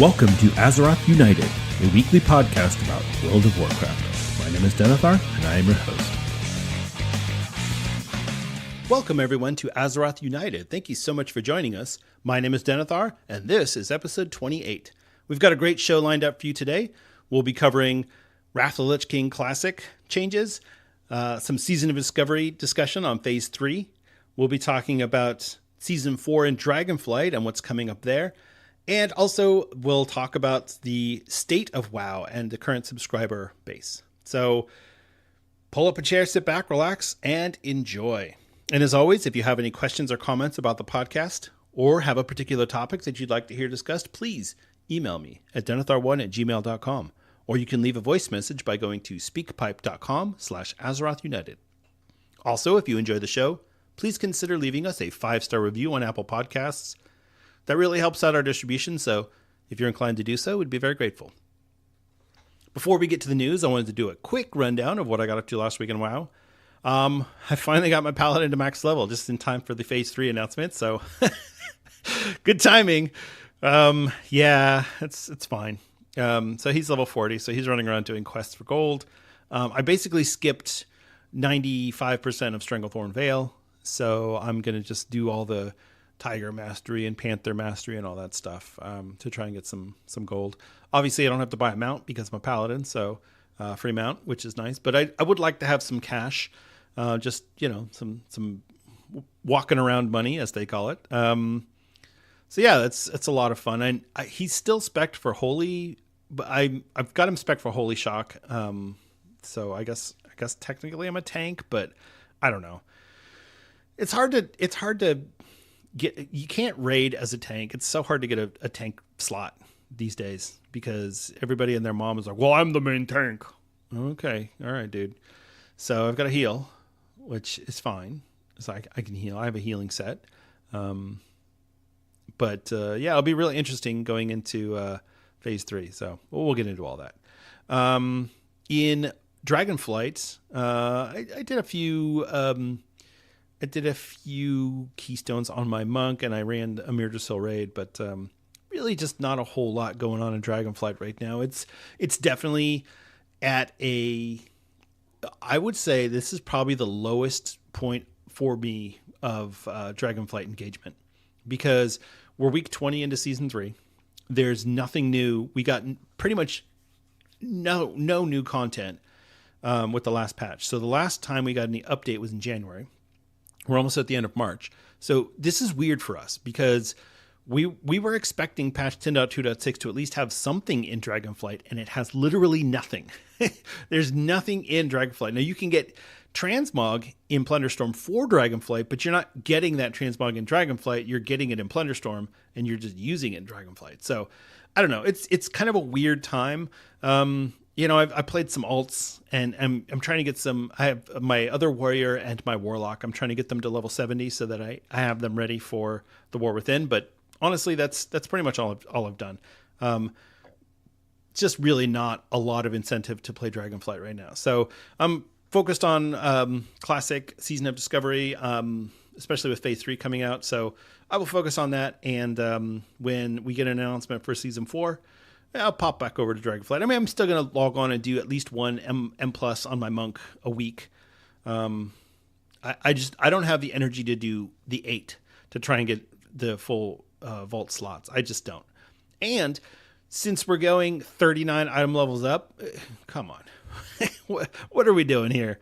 Welcome to Azeroth United, a weekly podcast about World of Warcraft. My name is Denethar, and I am your host. Welcome everyone to Azeroth United. Thank you so much for joining us. My name is Denethar, and this is episode 28. We've got a great show lined up for you today. We'll be covering Wrath of the Lich King Classic changes, some Season of Discovery discussion on Phase 3. We'll be talking about Season 4 in Dragonflight and what's coming up there. And also, we'll talk about the state of WoW and the current subscriber base. So, pull up a chair, sit back, relax, and enjoy. And as always, if you have any questions or comments about the podcast, or have a particular topic that you'd like to hear discussed, please email me at denethar1@gmail.com. Or you can leave a voice message by going to speakpipe.com/AzerothUnited. Also, if you enjoy the show, please consider leaving us a 5-star review on Apple Podcasts. That really helps out our distribution, so if you're inclined to do so, we'd be very grateful. Before we get to the news, I wanted to do a quick rundown of what I got up to last week in WoW. I finally got my Paladin to max level just in time for the Phase 3 announcement, so good timing. Yeah, it's fine. So he's level 40, so he's running around doing quests for gold. I basically skipped 95% of Stranglethorn Vale, so I'm going to just do all the Tiger Mastery and Panther Mastery and all that stuff to try and get some gold. Obviously, I don't have to buy a mount because I'm a Paladin, so free mount, which is nice. But I would like to have some cash, just, some walking around money, as they call it. So yeah, it's a lot of fun. And he's still spec'd for Holy, but I've got him spec'd for Holy Shock. So I guess technically I'm a tank, but I don't know. It's hard to you can't raid as a tank. It's so hard to get a tank slot these days because everybody and their mom is like, well, I'm the main tank. Okay. All right, dude. So I've got to heal, which is fine. It's like I can heal. I have a healing set. But yeah, it'll be really interesting going into Phase 3. So we'll get into all that. In Dragonflight, I did a few... I did a few keystones on my monk, and I ran a Mirdrasil raid, but really just not a whole lot going on in Dragonflight right now. It's definitely at I would say this is probably the lowest point for me of Dragonflight engagement because we're week 20 into Season 3. There's nothing new. We got pretty much no new content with the last patch. So the last time we got any update was in January. We're almost at the end of March. So this is weird for us because we were expecting patch 10.2.6 to at least have something in Dragonflight, and it has literally nothing. There's nothing in Dragonflight. Now, you can get Transmog in Plunderstorm for Dragonflight, but you're not getting that Transmog in Dragonflight. You're getting it in Plunderstorm, and you're just using it in Dragonflight. So, I don't know. It's kind of a weird time. I played some alts, and I'm trying to get some. I have my other warrior and my warlock. I'm trying to get them to level 70 so that I have them ready for the War Within. But honestly, that's pretty much all I've done. Just really not a lot of incentive to play Dragonflight right now. So I'm focused on classic Season of Discovery, especially with Phase 3 coming out. So I will focus on that. And when we get an announcement for Season 4, I'll pop back over to Dragonflight. I mean, I'm still going to log on and do at least one M plus on my monk a week. I don't have the energy to do the 8 to try and get the full vault slots. I just don't. And since we're going 39 item levels up, come on. What are we doing here?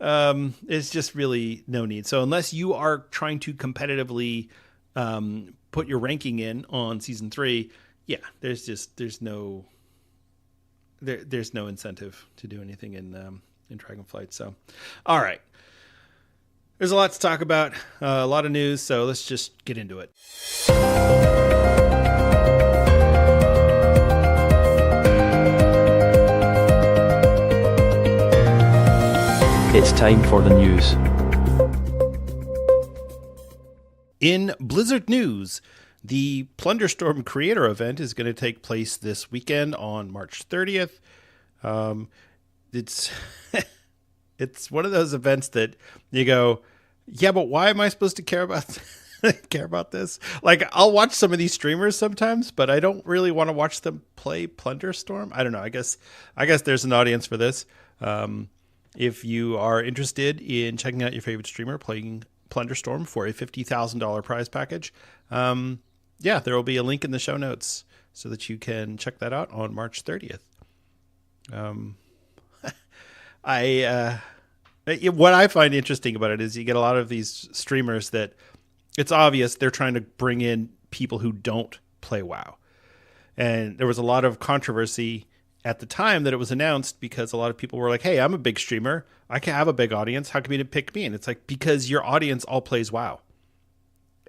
It's just really no need. So unless you are trying to competitively put your ranking in on Season 3, yeah, there's no incentive to do anything in Dragonflight. So, all right, there's a lot to talk about, a lot of news. So let's just get into it. It's time for the news. In Blizzard news, the Plunderstorm Creator event is going to take place this weekend on March 30th. It's it's one of those events that you go, yeah, but why am I supposed to care about care about this. Like, I'll watch some of these streamers sometimes, but I don't really want to watch them play Plunderstorm. I don't know. I guess there's an audience for this. If you are interested in checking out your favorite streamer playing Plunderstorm for a $50,000 prize package, yeah, there will be a link in the show notes so that you can check that out on March 30th. What I find interesting about it is you get a lot of these streamers that it's obvious they're trying to bring in people who don't play WoW. And there was a lot of controversy at the time that it was announced because a lot of people were like, hey, I'm a big streamer. I can have a big audience. How come you didn't pick me? And it's like, because your audience all plays WoW.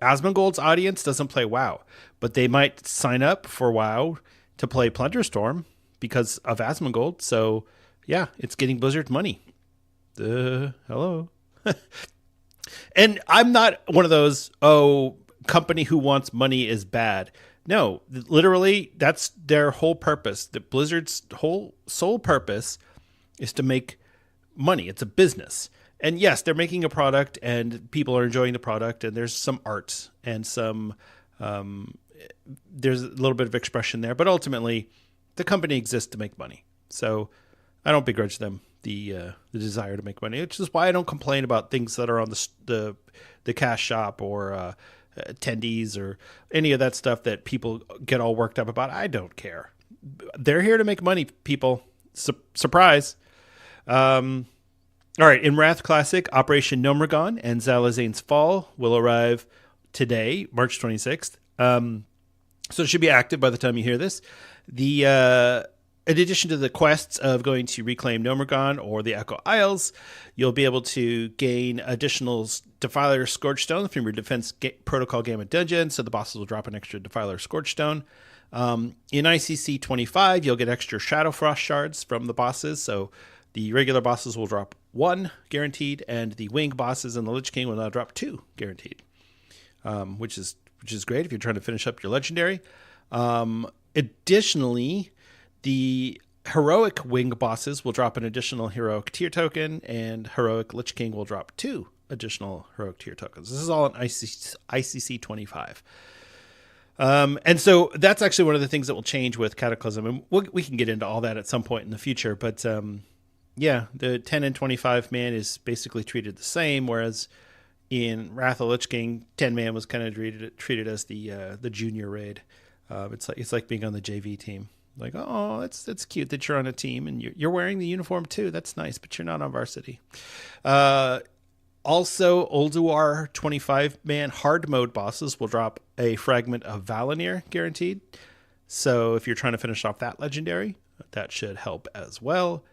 Asmongold's audience doesn't play WoW, but they might sign up for WoW to play Plunderstorm because of Asmongold. So, yeah, it's getting Blizzard money. Hello. And I'm not one of those, company who wants money is bad. No, literally, that's their whole purpose. The Blizzard's whole sole purpose is to make money. It's a business. And yes, they're making a product and people are enjoying the product and there's some art and some, there's a little bit of expression there, but ultimately the company exists to make money. So I don't begrudge them the desire to make money, which is why I don't complain about things that are on the cash shop or attendees or any of that stuff that people get all worked up about. I don't care. They're here to make money, people. Surprise. All right, in Wrath Classic, Operation GNOMEREGAN and ZALAZANE'S Fall will arrive today, March 26th. So it should be active by the time you hear this. In addition to the quests of going to reclaim GNOMEREGAN or the Echo Isles, you'll be able to gain additional Defiler Scorchstone from your Defense Protocol Gamma Dungeon, so the bosses will drop an extra Defiler Scorchstone. In ICC 25, you'll get extra Shadowfrost Shards from the bosses, so the regular bosses will drop 1 guaranteed, and the wing bosses and the Lich King will now drop 2 guaranteed, which is great if you're trying to finish up your legendary. Additionally, the heroic wing bosses will drop an additional heroic tier token, and heroic Lich King will drop 2 additional heroic tier tokens. This is all in ICC 25. And so that's actually one of the things that will change with Cataclysm, and we can get into all that at some point in the future, but yeah, the 10 and 25 man is basically treated the same, whereas in Wrath of Lich King, 10 man was kind of treated as the junior raid. It's like being on the JV team. Like, oh, it's cute that you're on a team and you're wearing the uniform too. That's nice, but you're not on varsity. Also, Ulduar 25 man hard mode bosses will drop a fragment of Valinir guaranteed. So if you're trying to finish off that legendary, that should help as well.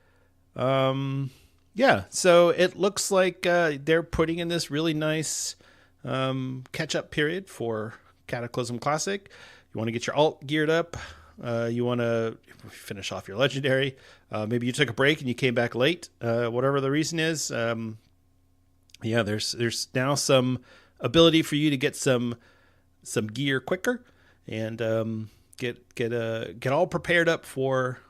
Yeah, so it looks like they're putting in this really nice catch-up period for Cataclysm Classic. You want to get your alt geared up. You want to finish off your legendary. Maybe you took a break and you came back late. Whatever the reason is, yeah, there's now some ability for you to get some gear quicker and get all prepared up for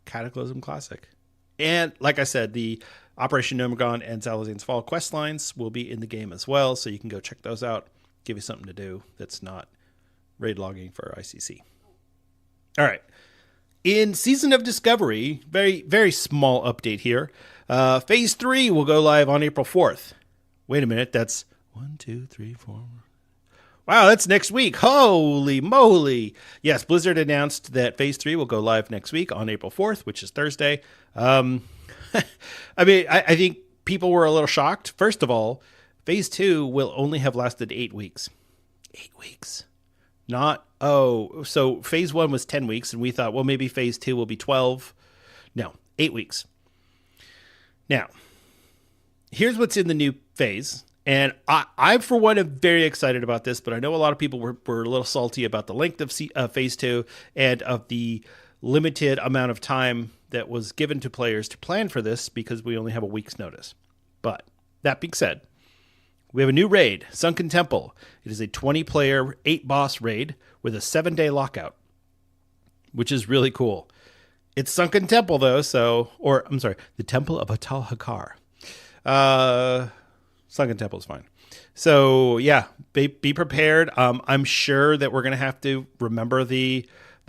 Cataclysm Classic. And like I said, the Operation GNOMEREGAN and ZALAZANE'S Fall quest lines will be in the game as well, so you can go check those out. Give you something to do that's not raid logging for ICC. All right. In Season of Discovery, very, very small update here. Phase 3 will go live on April 4th. Wait a minute. That's 1, 2, 3, 4. Wow, that's next week. Holy moly. Yes, Blizzard announced that Phase 3 will go live next week on April 4th, which is Thursday. I mean, I think people were a little shocked. First of all, Phase 2 will only have lasted 8 weeks. 8 weeks. So Phase 1 was 10 weeks, and we thought, well, maybe Phase 2 will be 12. No, 8 weeks. Now, here's what's in the new phase. And I, for one, am very excited about this, but I know a lot of people were a little salty about the length of Phase 2 and of the limited amount of time that was given to players to plan for this because we only have a week's notice. But that being said, we have a new raid, Sunken Temple. It is a 20-player, 8-boss raid with a 7-day lockout, which is really cool. It's Sunken Temple, though, the Temple of Atal Hakar. Sunken Temple is fine. So yeah, be prepared. I'm sure that we're gonna have to remember the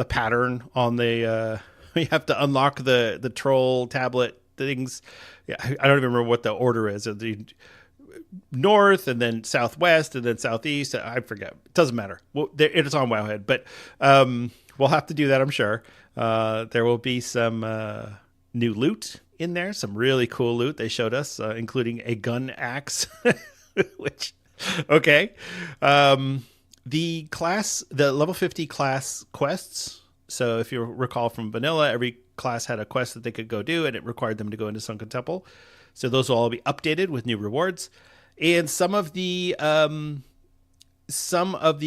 pattern on the. We have to unlock the troll tablet things. Yeah, I don't even remember what the order is. The north and then southwest and then southeast. I forget. It doesn't matter. Well, it's on Wowhead, but we'll have to do that. I'm sure. There will be some new loot in there. Some really cool loot they showed us, including a gun axe, which okay. The level 50 class quests. So if you recall from vanilla, every class had a quest that they could go do, and it required them to go into Sunken Temple. So those will all be updated with new rewards, and some of the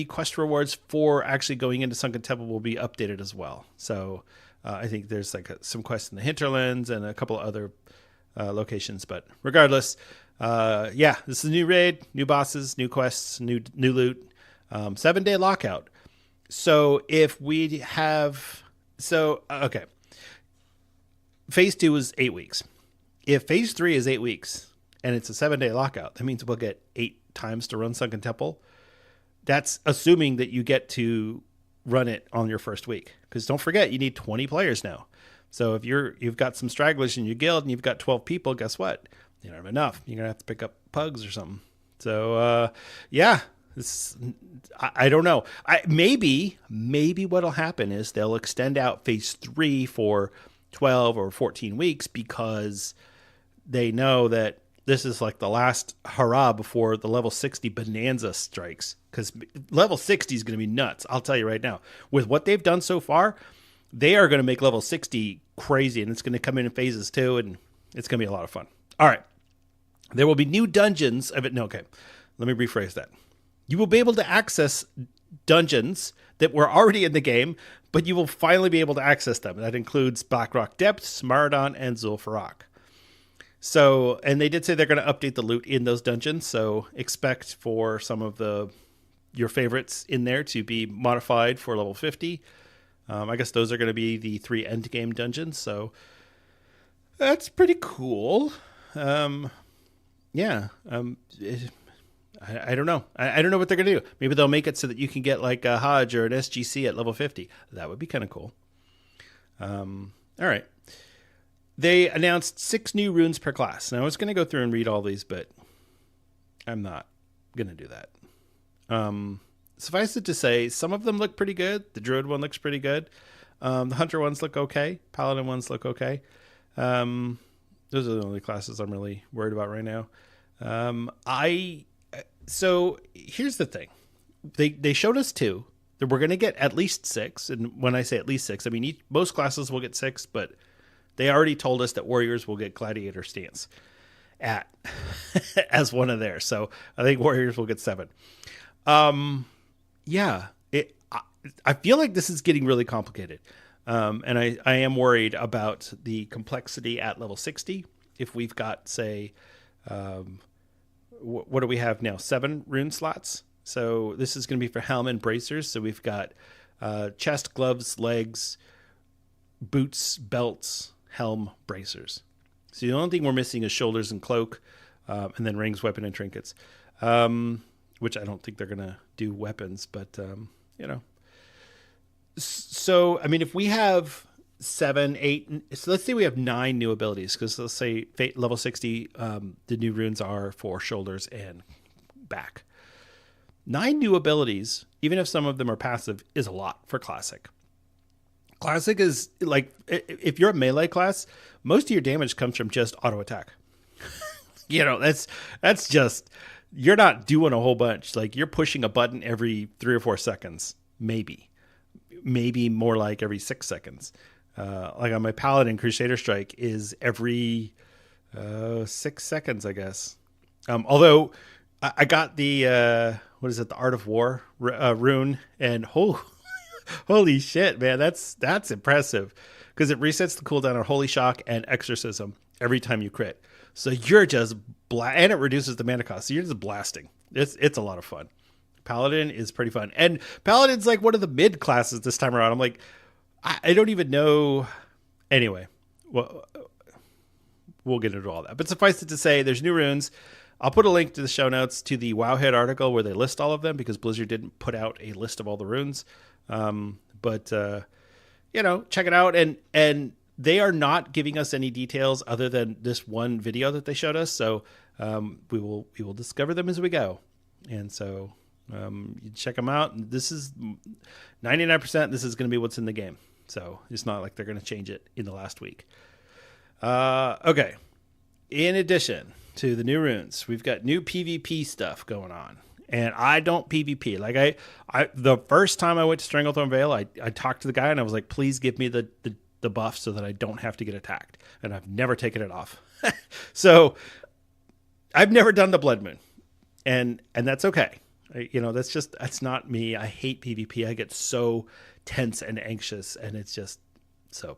quest rewards for actually going into Sunken Temple will be updated as well. So I think there's some quests in the hinterlands and a couple of other locations. But regardless, this is a new raid, new bosses, new quests, new loot, 7-day lockout. So if we have, okay, phase 2 is 8 weeks. If phase 3 is 8 weeks and it's a 7-day lockout, that means we'll get 8 times to run Sunken Temple. That's assuming that you get to run it on your first week. Because don't forget, you need 20 players now. So if you've got some stragglers in your guild and you've got 12 people, guess what? You don't have enough. You're going to have to pick up pugs or something. So, I don't know. Maybe what'll happen is they'll extend out phase 3 for 12 or 14 weeks because they know that this is like the last hurrah before the level 60 bonanza strikes. Because level 60 is going to be nuts. I'll tell you right now. With what they've done so far, they are going to make level 60 crazy, and it's going to come in phases too, and it's going to be a lot of fun. All right. There will be new dungeons. Let me rephrase that. You will be able to access dungeons that were already in the game, but you will finally be able to access them. That includes Blackrock Depths, Maradon, and Zul'Farrak. So, and they did say they're going to update the loot in those dungeons, so expect for some of your favorites in there to be modified for level 50. I guess those are going to be the 3 endgame dungeons, so that's pretty cool. I don't know. I don't know what they're going to do. Maybe they'll make it so that you can get like a Hodge or an SGC at level 50. That would be kind of cool. All right. They announced 6 new runes per class. Now, I was going to go through and read all these, but I'm not going to do that. Suffice it to say, some of them look pretty good. The Druid one looks pretty good. The Hunter ones look okay. Paladin ones look okay. Those are the only classes I'm really worried about right now. So here's the thing. They showed us 2. That we're going to get at least 6. And when I say at least 6, I mean most classes will get 6, but they already told us that Warriors will get Gladiator Stance as one of theirs. So I think Warriors will get 7. I feel like this is getting really complicated. And I am worried about the complexity at level 60. If we've got, say, what do we have now? 7 rune slots. So this is going to be for helm and bracers. So we've got chest, gloves, legs, boots, belts, helm, bracers. So the only thing we're missing is shoulders and cloak, and then rings, weapon, and trinkets, which I don't think they're going to do weapons, but, So, I mean, if we have 7, 8, so let's say we have 9 new abilities, because let's say level 60, the new runes are for shoulders and back. 9 new abilities, even if some of them are passive, is a lot for Classic. Classic is like, if you're a melee class, most of your damage comes from just auto attack. That's just, you're not doing a whole bunch. Like, you're pushing a button every 3 or 4 seconds, maybe more like every 6 seconds. Like on my Paladin, Crusader Strike is every 6 seconds, I guess. Although I got the the Art of War rune, and holy shit, man, that's impressive, because it resets the cooldown on Holy Shock and Exorcism every time you crit. So you're just and it reduces the mana cost. So you're just blasting. It's a lot of fun. Paladin is pretty fun, and Paladin's like one of the mid classes this time around. I'm like, I don't even know. Anyway, well, we'll get into all that. But suffice it to say, there's new runes. I'll put a link to the show notes to the Wowhead article where they list all of them, because Blizzard didn't put out a list of all the runes. But check it out. And they are not giving us any details other than this one video that they showed us. So we will discover them as we go. And so you check them out. This is 99%. This is going to be what's in the game. So it's not like they're going to change it in the last week. Okay. In addition to the new runes, we've got new PvP stuff going on. And I don't PvP. Like I the first time I went to Stranglethorn Vale, I talked to the guy and I was like, please give me the buff so that I don't have to get attacked. And I've never taken it off. So I've never done the Blood Moon. And that's okay. That's not me. I hate PvP. I get so tense and anxious, and it's just so,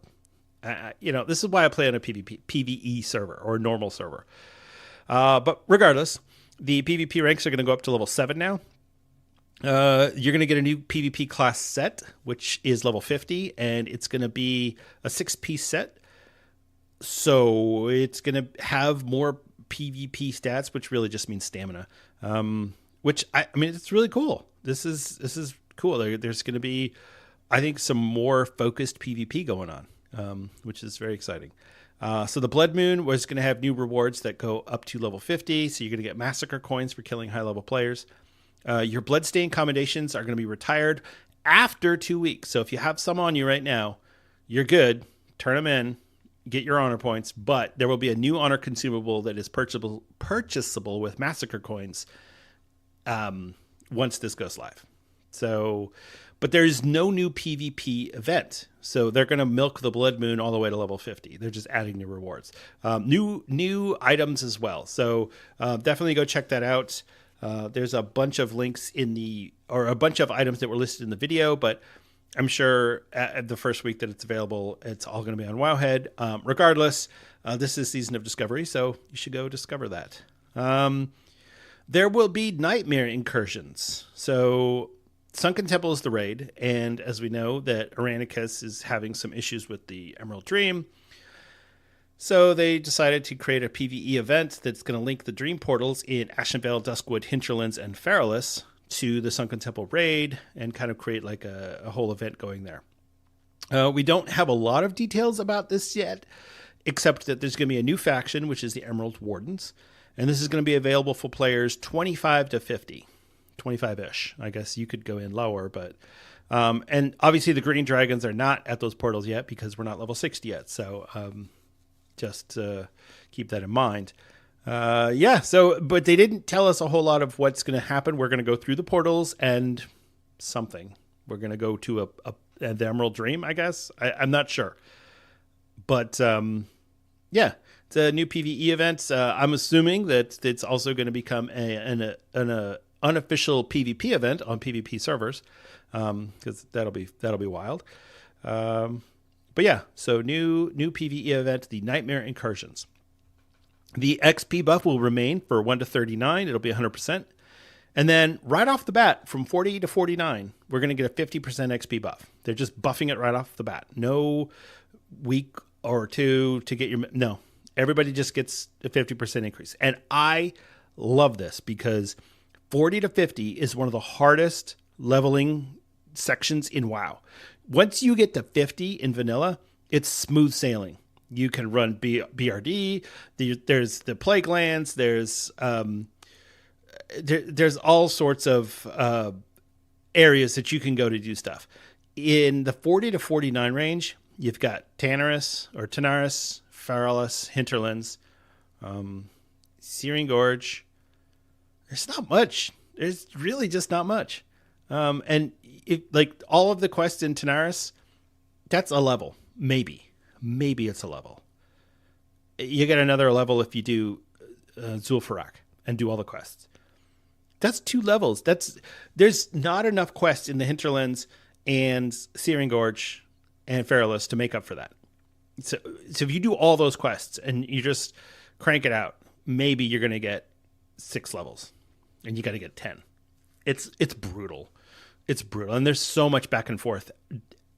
this is why I play on a PvE server or a normal server. But regardless, the PvP ranks are going to go up to level 7 now. You're going to get a new PvP class set, which is level 50, and it's going to be a 6-piece set. So it's going to have more PvP stats, which really just means stamina. Which it's really cool. This is cool. There's going to be, I think, some more focused PvP going on, which is very exciting. So the Blood Moon was going to have new rewards that go up to level 50. So you're going to get Massacre coins for killing high-level players. Your Bloodstained commendations are going to be retired after 2 weeks. So if you have some on you right now, you're good. Turn them in. Get your honor points. But there will be a new honor consumable that is purchasable with Massacre coins once this goes live. So, but there's no new PvP event. So they're going to milk the Blood Moon all the way to level 50. They're just adding new rewards. New items as well. So definitely go check that out. There's a bunch of links a bunch of items that were listed in the video, but I'm sure at the first week that it's available, it's all going to be on Wowhead. Regardless, this is Season of Discovery, so you should go discover that. There will be nightmare incursions. So Sunken Temple is the raid, and as we know that Aranicus is having some issues with the Emerald Dream, so they decided to create a PvE event that's going to link the Dream portals in Ashenvale, Duskwood, Hinterlands, and Feralis to the Sunken Temple raid and kind of create like a whole event going there. We don't have a lot of details about this yet, except that there's going to be a new faction, which is the Emerald Wardens. And this is going to be available for players 25 to 50, 25-ish. I guess you could go in lower, but and obviously the Green Dragons are not at those portals yet because we're not level 60 yet. So just keep that in mind. But they didn't tell us a whole lot of what's going to happen. We're going to go through the portals and something. We're going to go to the Emerald Dream, I guess. I'm not sure. But it's a new PvE event. I'm assuming that it's also going to become an unofficial PvP event on PvP servers, because that'll be wild. But yeah, so new PvE event, the Nightmare Incursions. The XP buff will remain for 1 to 39. It'll be 100%. And then right off the bat, from 40 to 49, we're going to get a 50% XP buff. They're just buffing it right off the bat. No week or two to get your... No. Everybody just gets a 50% increase. And I love this because 40 to 50 is one of the hardest leveling sections in WoW. Once you get to 50 in vanilla, it's smooth sailing. You can run BRD. There's the Plague Lands. There's all sorts of areas that you can go to do stuff. In the 40 to 49 range, you've got Tanaris, Feralis, Hinterlands, Searing Gorge. There's not much. There's really just not much. And like all of the quests in Tanaris, that's a level. Maybe it's a level. You get another level if you do Zul'Farrak and do all the quests. That's 2 levels. There's not enough quests in the Hinterlands and Searing Gorge and Feralis to make up for that. So if you do all those quests and you just crank it out, maybe you're going to get 6 levels, and you got to get 10. It's brutal. It's brutal, and there's so much back and forth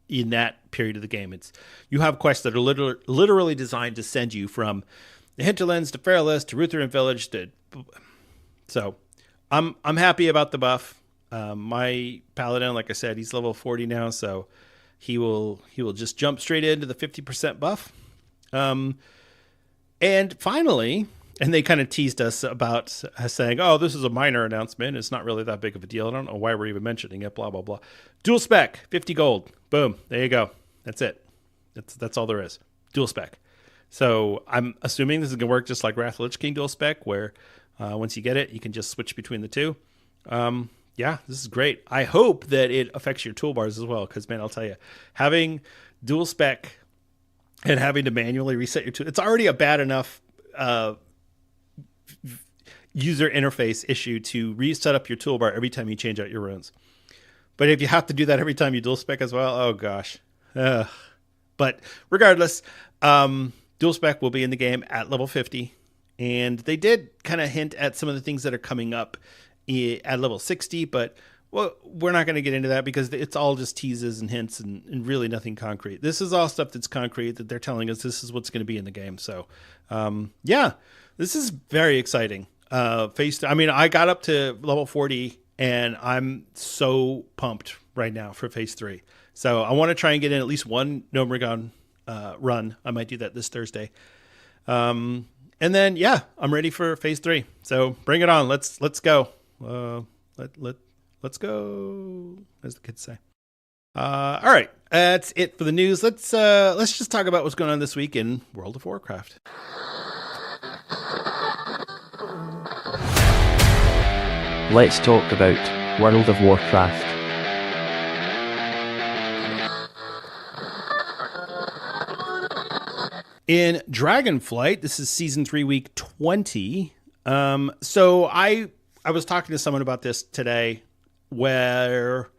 in that period of the game. You have quests that are literally designed to send you from the Hinterlands to Feralis to Ruthven Village to So I'm happy about the buff. My paladin, like I said, he's level 40 now, so he will just jump straight into the 50% buff. And finally, and they kind of teased us about saying, oh, this is a minor announcement. It's not really that big of a deal. I don't know why we're even mentioning it, blah, blah, blah. Dual spec, 50 gold. Boom. There you go. That's it. That's all there is. Dual spec. So I'm assuming this is going to work just like Wrath of Lich King dual spec, where once you get it, you can just switch between the two. Yeah, this is great. I hope that it affects your toolbars as well, because, man, I'll tell you, having dual spec and having to manually reset your tool, it's already a bad enough user interface issue to reset up your toolbar every time you change out your runes. But if you have to do that every time you dual spec as well, oh gosh. But regardless, dual spec will be in the game at level 50. And they did kind of hint at some of the things that are coming up at level 60, but well, we're not going to get into that because it's all just teases and hints and really nothing concrete. This is all stuff that's concrete that they're telling us this is what's going to be in the game. So, yeah, this is very exciting. I got up to level 40 and I'm so pumped right now for phase 3. So I want to try and get in at least one GNOMEREGAN run. I might do that this Thursday. And then, yeah, I'm ready for phase 3. So bring it on. Let's go. Let's go, as the kids say. All right, that's it for the news. Let's just talk about what's going on this week in World of Warcraft. Let's talk about World of Warcraft. In Dragonflight, this is Season 3, Week 20. So I was talking to someone about this today, where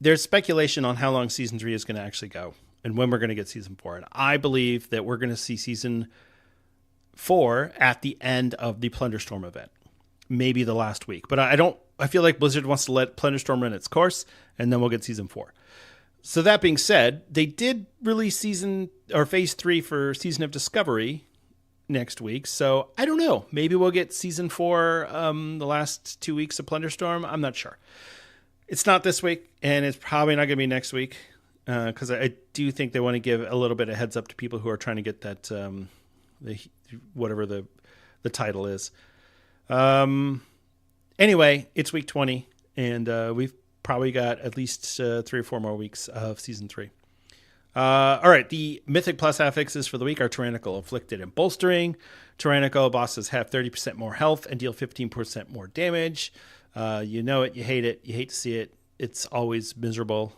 there's speculation on how long Season 3 is going to actually go and when we're going to get Season 4. And I believe that we're going to see Season 4 at the end of the Plunderstorm event, maybe the last week. But I feel like Blizzard wants to let Plunderstorm run its course, and then we'll get Season 4. So that being said, they did release Phase 3 for Season of Discovery next week. So I don't know. Maybe we'll get Season 4 the last 2 weeks of Plunderstorm. I'm not sure. It's not this week, and it's probably not going to be next week, because I do think they want to give a little bit of heads up to people who are trying to get that whatever the title is. Anyway, it's week 20, and we've probably got at least 3 or 4 more weeks of Season 3. All right, the Mythic Plus affixes for the week are Tyrannical, Afflicted, and Bolstering. Tyrannical bosses have 30% more health and deal 15% more damage. You know it, you hate it, you hate to see it. It's always miserable.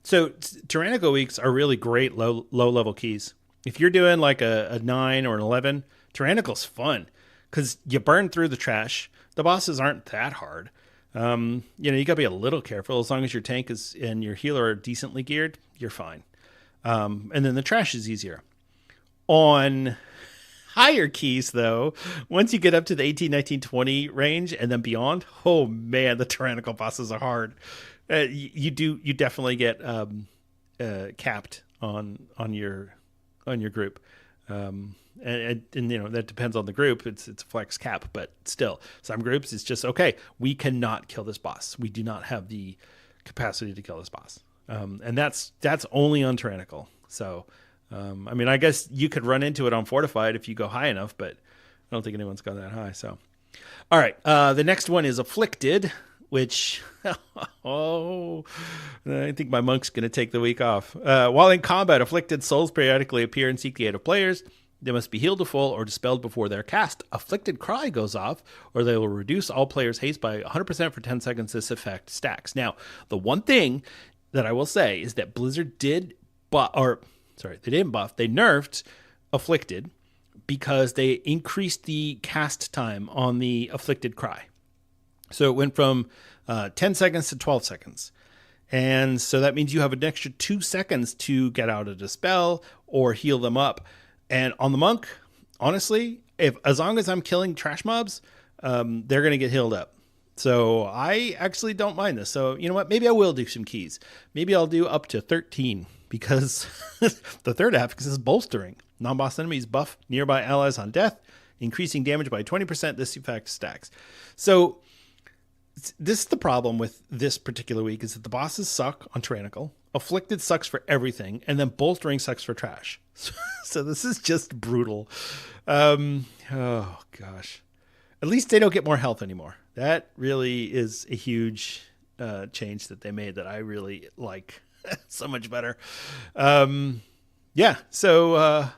So Tyrannical weeks are really great low level keys. If you're doing like a 9 or an 11, Tyrannical's fun because you burn through the trash. The bosses aren't that hard. You gotta be a little careful. As long as your tank and your healer are decently geared, you're fine. And then the trash is easier. On higher keys, though, once you get up to the 18, 19, 20 range and then beyond, oh man, the Tyrannical bosses are hard. You definitely get capped on your group. And that depends on the group. It's a flex cap, but still, some groups it's just okay. We cannot kill this boss. We do not have the capacity to kill this boss, and that's only on Tyrannical. So, I guess you could run into it on Fortified if you go high enough, but I don't think anyone's gone that high. So, all right, the next one is Afflicted, which I think my monk's going to take the week off. While in combat, Afflicted souls periodically appear and seek the aid of players. They must be healed to full or dispelled before their cast. Afflicted Cry goes off, or they will reduce all players' haste by 100% for 10 seconds. This effect stacks. Now, the one thing that I will say is that Blizzard didn't buff. They nerfed Afflicted because they increased the cast time on the Afflicted Cry. So it went from 10 seconds to 12 seconds. And so that means you have an extra 2 seconds to get out a dispel or heal them up. And on the monk, honestly, as long as I'm killing trash mobs, they're going to get healed up. So I actually don't mind this. So you know what? Maybe I will do some keys. Maybe I'll do up to 13 because the third affix is Bolstering. Non-boss enemies buff nearby allies on death. increasing damage by 20%. This effect stacks. So this is the problem with this particular week, is that the bosses suck on Tyrannical, Afflicted sucks for everything, and then Bolstering sucks for trash. So this is just brutal. Oh gosh. At least they don't get more health anymore. That really is a huge change that they made that I really like so much better. Yeah, so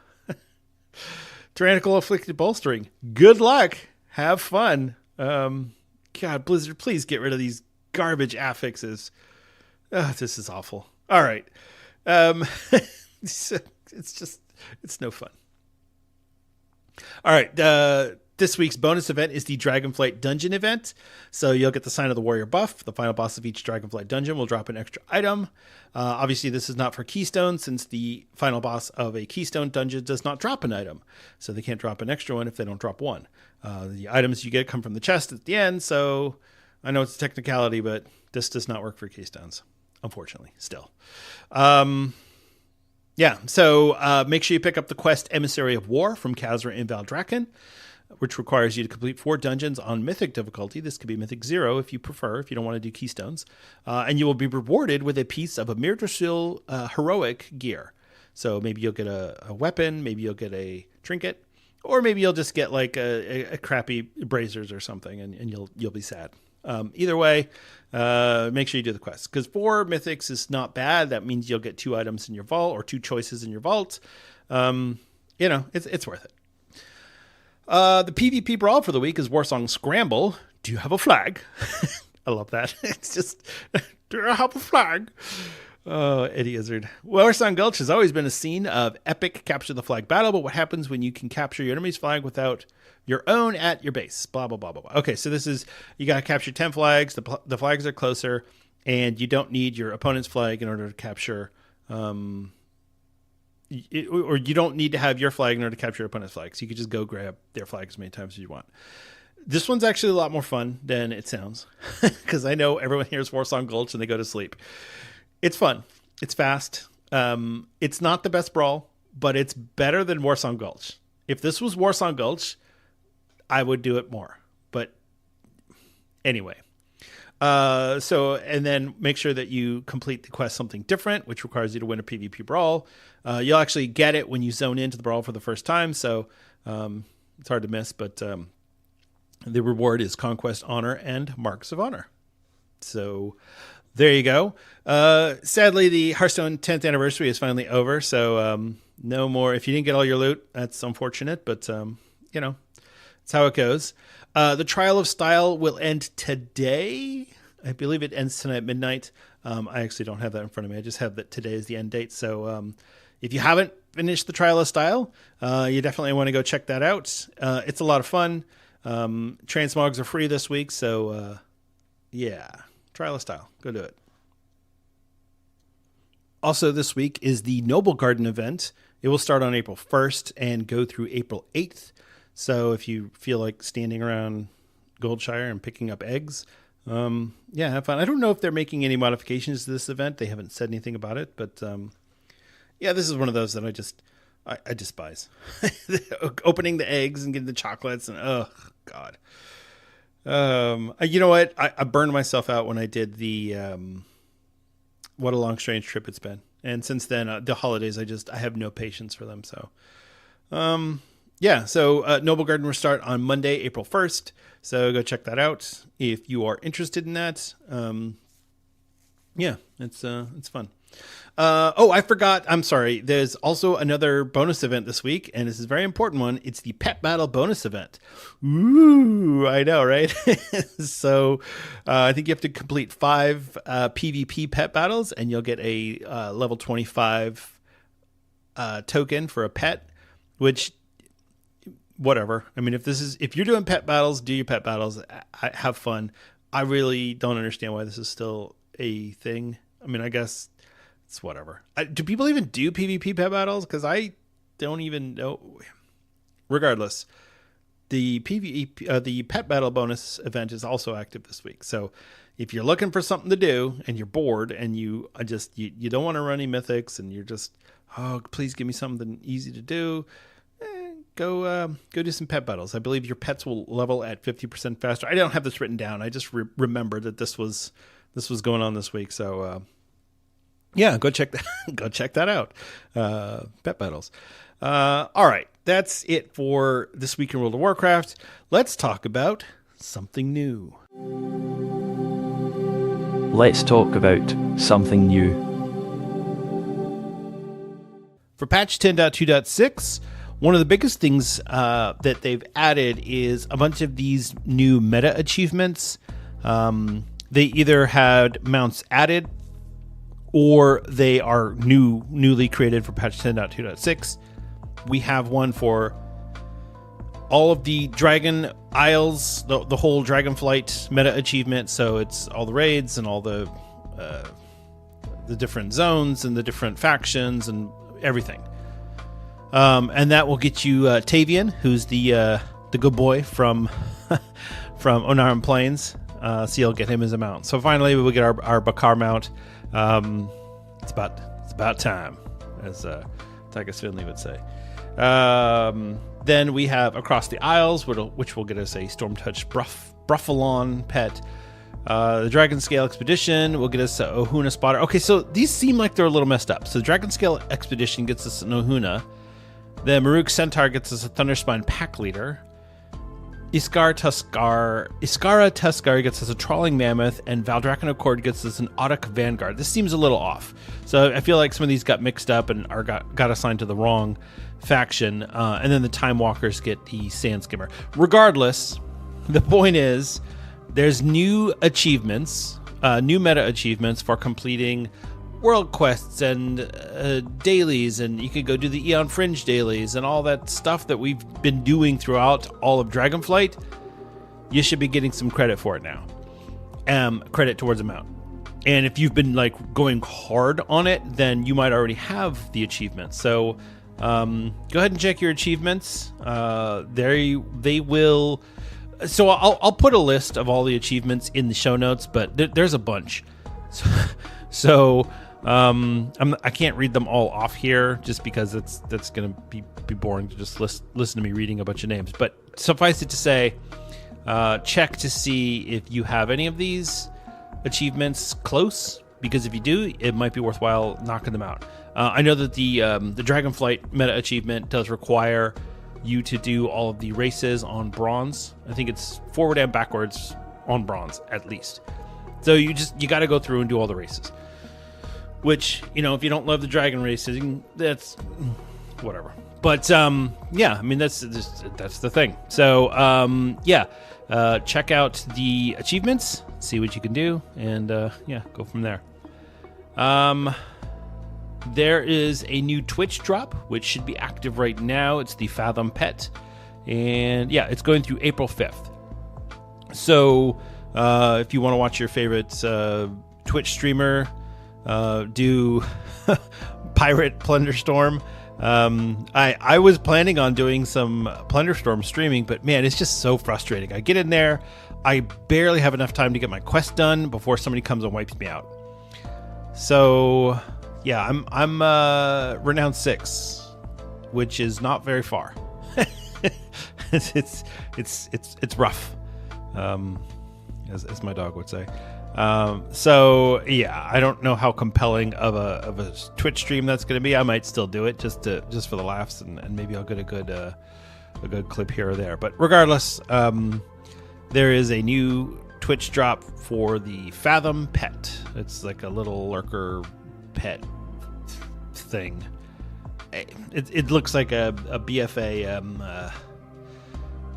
Tyrannical, Afflicted, Bolstering. Good luck. Have fun. God, Blizzard, please get rid of these garbage affixes. This is awful. All right. It's no fun. All right. This week's bonus event is the Dragonflight Dungeon event. So you'll get the Sign of the Warrior buff. The final boss of each Dragonflight dungeon will drop an extra item. Obviously, this is not for Keystone, since the final boss of a Keystone dungeon does not drop an item. So they can't drop an extra one if they don't drop one. The items you get come from the chest at the end. So I know it's a technicality, but this does not work for Keystones, unfortunately, still. Yeah, so make sure you pick up the quest Emissary of War from Khazra and Valdrakken, which requires you to complete 4 dungeons on Mythic difficulty. This could be Mythic 0 if you prefer, if you don't want to do Keystones. And you will be rewarded with a piece of a Mirdrasil heroic gear. So maybe you'll get a weapon, maybe you'll get a trinket, or maybe you'll just get like a crappy bracers or something, and you'll be sad. Either way, make sure you do the quest, because 4 mythics is not bad. That means you'll get 2 items in your vault, or 2 choices in your vault. It's worth it. The PvP brawl for the week is Warsong Scramble. Do you have a flag? I love that. It's just, do I have a flag? Oh, Eddie Izzard. Warsong Gulch has always been a scene of epic capture the flag battle, but what happens when you can capture your enemy's flag without your own at your base? Blah, blah, blah, blah, blah. Okay, so this is, you got to capture 10 flags. The flags are closer, and you don't need your opponent's flag in order to capture, or you don't need to have your flag in order to capture your opponent's flag. So you can just go grab their flag as many times as you want. This one's actually a lot more fun than it sounds, because I know everyone hears Warsong Gulch and they go to sleep. It's fun. It's fast. It's not the best brawl, but it's better than Warsong Gulch. If this was Warsong Gulch, I would do it more. But anyway. And then make sure that you complete the quest Something Different, which requires you to win a PvP brawl. You'll actually get it when you zone into the brawl for the first time, so it's hard to miss, but the reward is Conquest, Honor, and Marks of Honor. So there you go. Sadly, the Hearthstone 10th anniversary is finally over, so no more. If you didn't get all your loot, that's unfortunate, but it's how it goes. The Trial of Style will end today. I believe it ends tonight at midnight. I actually don't have that in front of me. I just have that today is the end date. So if you haven't finished the Trial of Style, you definitely want to go check that out. It's a lot of fun. Transmogs are free this week. So yeah, Trial of Style. Go do it. Also this week is the Noble Garden event. It will start on April 1st and go through April 8th. So if you feel like standing around Goldshire and picking up eggs, have fun. I don't know if they're making any modifications to this event. They haven't said anything about it, but this is one of those that I despise. Opening the eggs and getting the chocolates and oh God. You know what? I burned myself out when I did the What a Long Strange Trip It's Been. And since then, the holidays, I have no patience for them. So, so Noble Garden will start on Monday, April 1st. So go check that out if you are interested in that. It's fun. I forgot. I'm sorry. There's also another bonus event this week, and this is a very important one. It's the Pet Battle bonus event. Ooh, I know, right? So I think you have to complete 5 PvP pet battles, and you'll get a level 25 token for a pet, which... whatever. I mean, if you're doing pet battles, do your pet battles. Have fun. I really don't understand why this is still a thing. I mean, I guess it's whatever. Do people even do PvP pet battles? Because I don't even know. Regardless, the the pet battle bonus event is also active this week. So if you're looking for something to do and you're bored and you don't want to run any mythics and you're just, oh, please give me something easy to do. go do some pet battles. I believe your pets will level at 50% faster. I don't have this written down. I just remembered that this was going on this week. So yeah, go check that out. Pet battles. All right, that's it for this week in World of Warcraft. Let's talk about something new. Let's talk about something new. For patch 10.2.6, one of the biggest things that they've added is a bunch of these new meta achievements. They either had mounts added or they are newly created for patch 10.2.6. We have one for all of the Dragon Isles, the whole Dragonflight meta achievement. So it's all the raids and all the different zones and the different factions and everything. And that will get you Tavian, who's the good boy from Onaran Plains. So you'll get him as a mount. So finally we will get our Bakar mount. It's about time, as Tychus Finley would say. Then we have Across the Isles, which will get us a Stormtouch Bruffalon pet. The Dragon Scale Expedition will get us a Ohuna Spotter. Okay, so these seem like they're a little messed up. So the Dragon Scale Expedition gets us an Ohuna. The Maruk Centaur gets us a Thunderspine Pack Leader. Iskara Tuskar gets us a Trawling Mammoth, and Valdrakken Accord gets us an Audic Vanguard. This seems a little off. So I feel like some of these got mixed up and got assigned to the wrong faction. And then the Time Walkers get the Sand Skimmer. Regardless, the point is there's new achievements, new meta achievements for completing world quests and dailies, and you can go do the Aeon Fringe dailies and all that stuff that we've been doing throughout all of Dragonflight. You should be getting some credit for it now. Credit towards a mount. And if you've been like going hard on it, then you might already have the achievements. So go ahead and check your achievements. They will. So I'll put a list of all the achievements in the show notes, but there's a bunch. So I can't read them all off here just because that's going to be boring to just listen to me reading a bunch of names. But suffice it to say, check to see if you have any of these achievements close, because if you do, it might be worthwhile knocking them out. I know that the Dragonflight meta achievement does require you to do all of the races on bronze. I think it's forward and backwards on bronze at least. So you got to go through and do all the races. Which, if you don't love the dragon races, that's whatever. But yeah, I mean that's the thing. So check out the achievements, see what you can do, and go from there. There is a new Twitch drop, which should be active right now. It's the Fathom Pet, and it's going through April 5th. So if you want to watch your favorite Twitch streamer do Pirate Plunderstorm, I was planning on doing some Plunderstorm streaming, but man, it's just so frustrating. I get in there, I barely have enough time to get my quest done before somebody comes and wipes me out. So yeah, I'm Renown 6, which is not very far. it's rough, as my dog would say. So yeah, I don't know how compelling of a Twitch stream that's going to be. I might still do it just for the laughs, and maybe I'll get a good clip here or there. But regardless, there is a new Twitch drop for the Fathom Pet. It's like a little lurker pet thing. It looks like a BFA.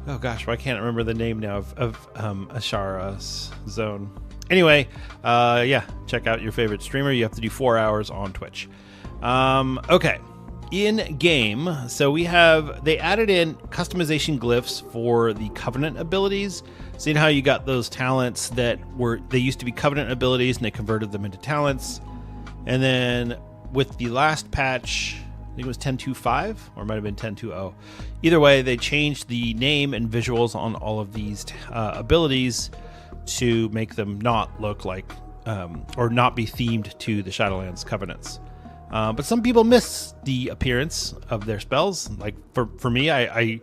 Oh gosh, I can't remember the name now of Ashara's zone. Anyway, check out your favorite streamer. You have to do 4 hours on Twitch. Okay, in game, so they added in customization glyphs for the Covenant abilities. Seeing how you got those talents they used to be Covenant abilities and they converted them into talents. And then with the last patch, I think it was 10.2.5 or it might have been 10.2.0. Either way, they changed the name and visuals on all of these abilities to make them not look like or not be themed to the Shadowlands Covenants. But some people miss the appearance of their spells. Like for me, I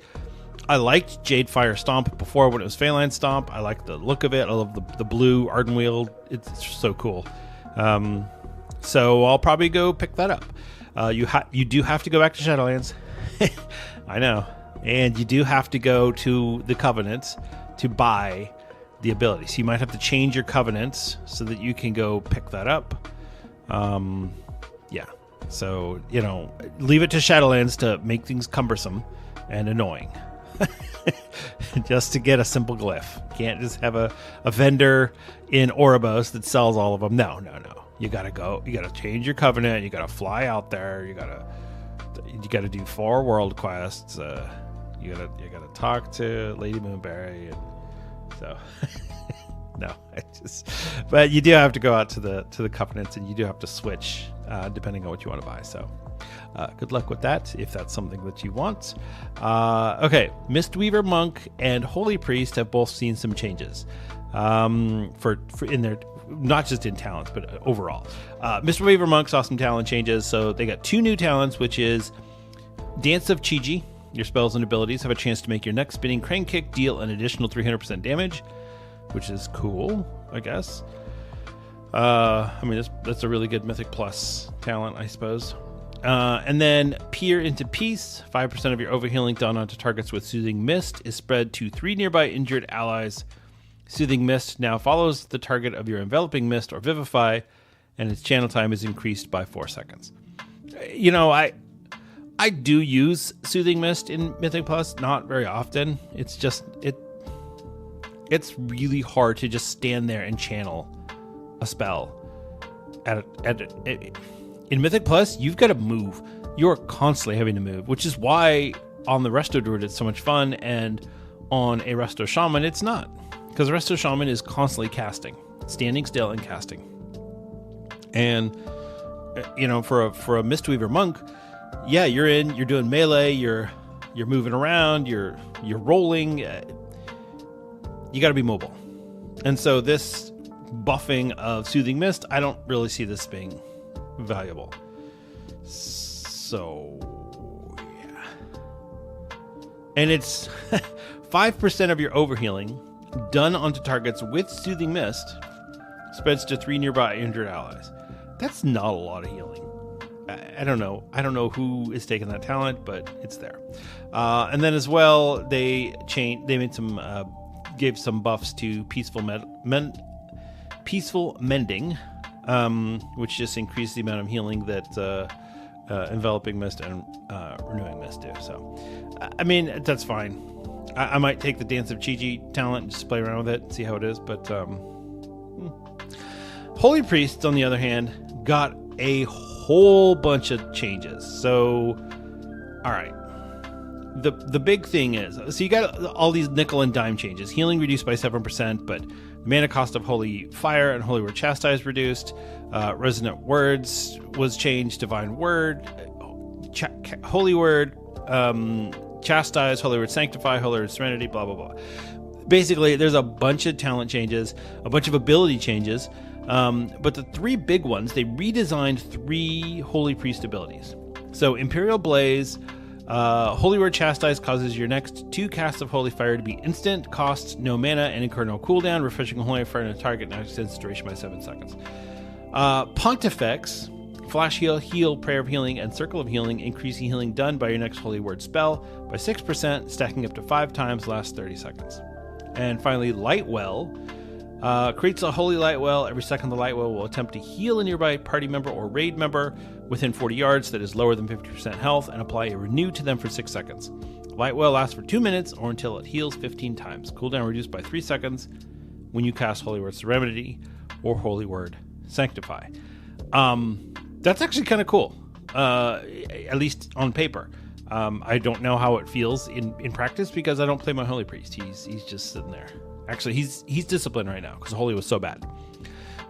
liked Jade Fire Stomp before when it was Phalanx Stomp. I like the look of it. I love the blue Arden Wheel. It's so cool. So I'll probably go pick that up. You do have to go back to Shadowlands. I know. And you do have to go to the Covenant to buy the ability. So you might have to change your Covenants so that you can go pick that up. Yeah. So, leave it to Shadowlands to make things cumbersome and annoying. Just to get a simple glyph. You can't just have a vendor in Oribos that sells all of them. No. You gotta go. You gotta change your Covenant. You gotta fly out there. You gotta do 4 world quests. You gotta talk to Lady Moonberry. And so, no, but you do have to go out to the Covenants, and you do have to switch depending on what you want to buy. So, good luck with that if that's something that you want. Okay, Mistweaver Monk and Holy Priest have both seen some changes for in their, not just in talents but overall. Mistweaver Monk saw some talent changes, so they got 2 new talents, which is Dance of Chi-Ji. Your spells and abilities have a chance to make your next spinning crane kick deal an additional 300% damage, which is cool, I guess. That's a really good Mythic Plus talent, I suppose. And then Peer into Peace. 5% of your overhealing done onto targets with Soothing Mist is spread to 3 nearby injured allies. Soothing Mist now follows the target of your Enveloping Mist or Vivify, and its channel time is increased by 4 seconds. I do use Soothing Mist in Mythic Plus, not very often. It's just it's really hard to just stand there and channel a spell. In Mythic Plus, you've got to move. You're constantly having to move, which is why on the Resto Druid it's so much fun, and on a Resto Shaman it's not, because Resto Shaman is constantly casting, standing still and casting. And for a Mistweaver Monk, yeah, you're doing melee, you're moving around, you're rolling. You got to be mobile. And so this buffing of Soothing Mist, I don't really see this being valuable. So, yeah. And it's 5% of your overhealing done onto targets with Soothing Mist spreads to 3 nearby injured allies. That's not a lot of healing. I don't know who is taking that talent, but it's there. And then as well, they made some gave some buffs to Peaceful Mending, which just increased the amount of healing that Enveloping Mist and Renewing Mist do. So, that's fine. I might take the Dance of Chi-Ji talent and just play around with it and see how it is. But Holy Priests, on the other hand, got a whole bunch of changes. So, all right. The big thing is, so you got all these nickel and dime changes. Healing reduced by 7%, but the mana cost of Holy Fire and Holy Word Chastise reduced. Resonant Words was changed. Divine Word, Holy Word, Chastise, Holy Word Sanctify, Holy Word Serenity, blah, blah, blah. Basically, there's a bunch of talent changes, a bunch of ability changes. But the 3 big ones, they redesigned 3 Holy Priest abilities. So Imperial Blaze, Holy Word Chastise causes your next 2 casts of Holy Fire to be instant, costs no mana, and incur no cooldown. Refreshing Holy Fire in a target now extends the duration by 7 seconds. Pontifex, Flash Heal, Prayer of Healing, and Circle of Healing increase the healing done by your next Holy Word spell by 6%, stacking up to 5 times, lasts 30 seconds. And finally, Lightwell creates a Holy Lightwell. Every second the Lightwell will attempt to heal a nearby party member or raid member within 40 yards that is lower than 50% health, and apply a renew to them for 6 seconds. Lightwell lasts for 2 minutes or until it heals 15 times. Cooldown reduced by 3 seconds when you cast Holy Word Serenity or Holy Word Sanctify. That's actually kind of cool, at least on paper. I don't know how it feels in practice because I don't play my Holy Priest. He's just sitting there. Actually, he's disciplined right now because Holy was so bad.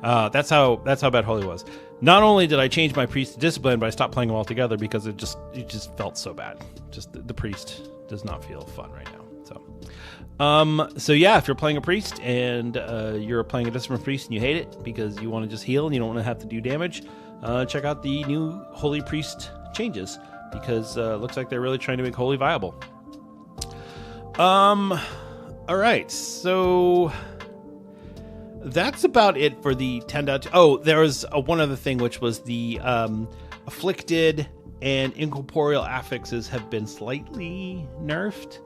That's how bad Holy was. Not only did I change my priest to discipline, but I stopped playing them altogether because it just felt so bad. Just the priest does not feel fun right now. So yeah, if you're playing a priest and you're playing a disciplined priest and you hate it because you want to just heal and you don't want to have to do damage, check out the new Holy Priest changes, because looks like they're really trying to make Holy viable. All right, so that's about it for the 10.2. Oh, there was one other thing, which was the Afflicted and Incorporeal affixes have been slightly nerfed.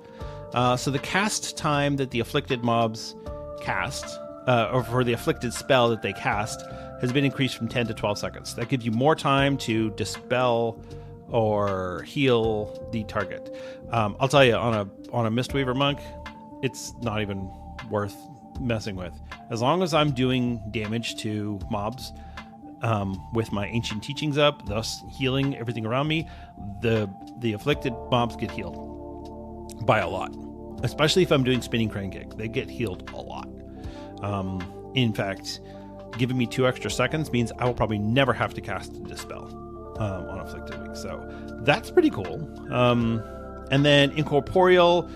So the cast time that the Afflicted mobs cast, or for the Afflicted spell that they cast, has been increased from 10 to 12 seconds. That gives you more time to dispel or heal the target. I'll tell you, on a Mistweaver monk, it's not even worth messing with. As long as I'm doing damage to mobs with my ancient teachings up, thus healing everything around me, the afflicted mobs get healed by a lot. Especially if I'm doing spinning crane kick, they get healed a lot. In fact, giving me 2 extra seconds means I will probably never have to cast a dispel on afflicted week. So that's pretty cool. And then incorporeal,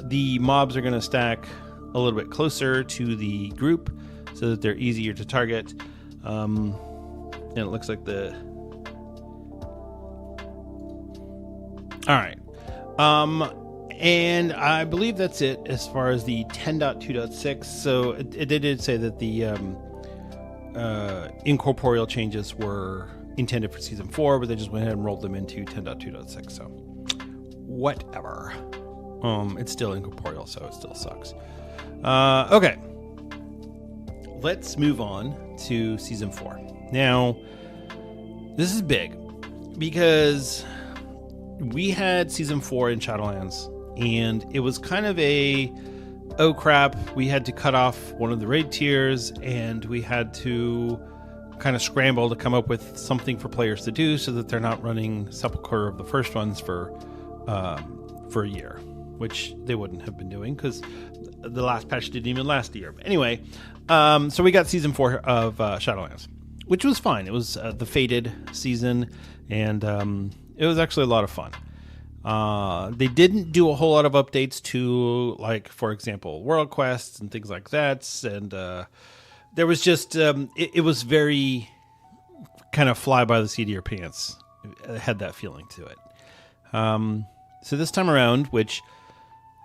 the mobs are going to stack a little bit closer to the group so that they're easier to target. And it looks like all right. And I believe that's it as far as the 10.2.6. So it did say that the incorporeal changes were intended for Season 4, but they just went ahead and rolled them into 10.2.6. So whatever. It's still incorporeal, so it still sucks. Okay. Let's move on to Season 4. Now, this is big because we had Season 4 in Shadowlands, and it was kind of oh crap, we had to cut off one of the raid tiers, and we had to kind of scramble to come up with something for players to do so that they're not running Sepulchre of the First Ones for a year, which they wouldn't have been doing because the last patch didn't even last a year. But anyway, so we got Season 4 of Shadowlands, which was fine. It was the Fated season, and it was actually a lot of fun. They didn't do a whole lot of updates to, like, for example, world quests and things like that. And there was just, it was very kind of fly by the seat of your pants. It had that feeling to it. So this time around, which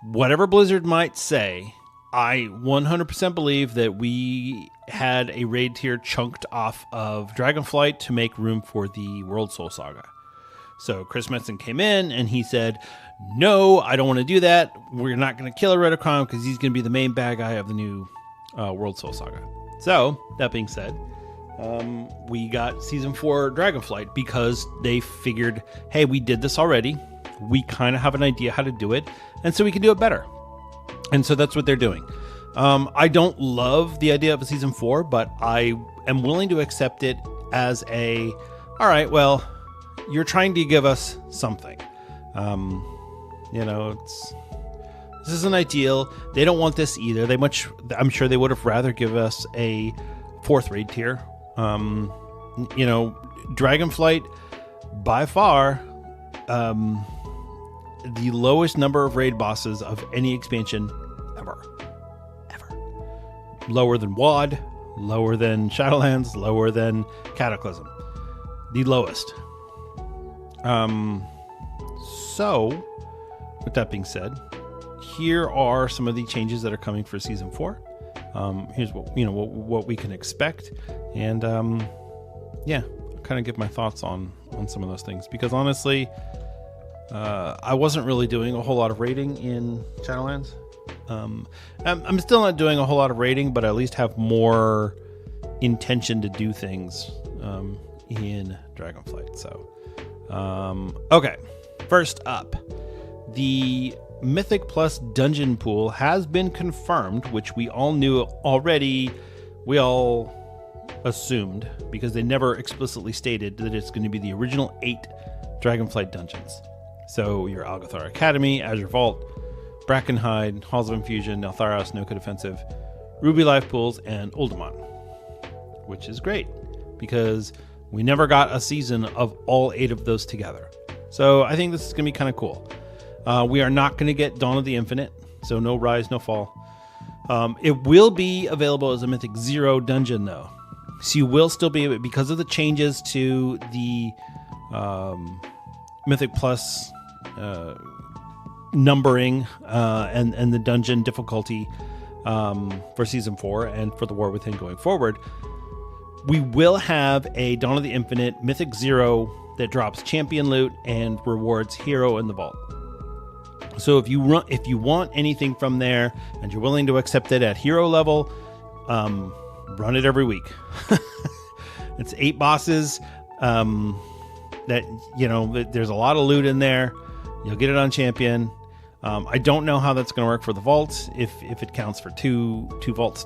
whatever Blizzard might say, I 100% believe that we had a raid tier chunked off of Dragonflight to make room for the World Soul Saga. So Chris Metzen came in and he said, no, I don't want to do that. We're not going to kill Eredicon because he's going to be the main bad guy of the new World Soul Saga. So, that being said, we got Season 4 Dragonflight because they figured, hey, we did this already. We kind of have an idea how to do it, and so we can do it better. And so that's what they're doing. I don't love the idea of a Season 4, but I am willing to accept it as all right, well, you're trying to give us something. This isn't ideal. They don't want this either. I'm sure they would have rather give us a 4th raid tier. Dragonflight, by far, the lowest number of raid bosses of any expansion ever. Lower than WoD, lower than Shadowlands, lower than Cataclysm. The lowest. So, with that being said, here are some of the changes that are coming for Season 4. Here's what we can expect, and kind of give my thoughts on some of those things, because honestly, I wasn't really doing a whole lot of raiding in Shadowlands. I'm still not doing a whole lot of raiding, but I at least have more intention to do things in Dragonflight. So, okay, first up, the Mythic Plus Dungeon Pool has been confirmed, which we all knew already. We all assumed, because they never explicitly stated that it's going to be the original 8 Dragonflight dungeons. So your Algathar Academy, Azure Vault, Brackenhide, Halls of Infusion, Neltharos, Noka Defensive, Ruby Life Pools, and Uldaman. Which is great, because we never got a season of all 8 of those together. So I think this is going to be kind of cool. We are not going to get Dawn of the Infinite, so no Rise, no Fall. It will be available as a Mythic 0 dungeon, though. So you will still be able, because of the changes to the Mythic Plus numbering and the dungeon difficulty for Season 4 and for the War Within going forward, we will have a Dawn of the Infinite Mythic 0 that drops champion loot and rewards hero in the vault. So if you want anything from there and you're willing to accept it at hero level, run it every week. It's 8 bosses. That, you know, there's a lot of loot in there. You'll get it on champion. I don't know how that's going to work for the vault, if it counts for two vault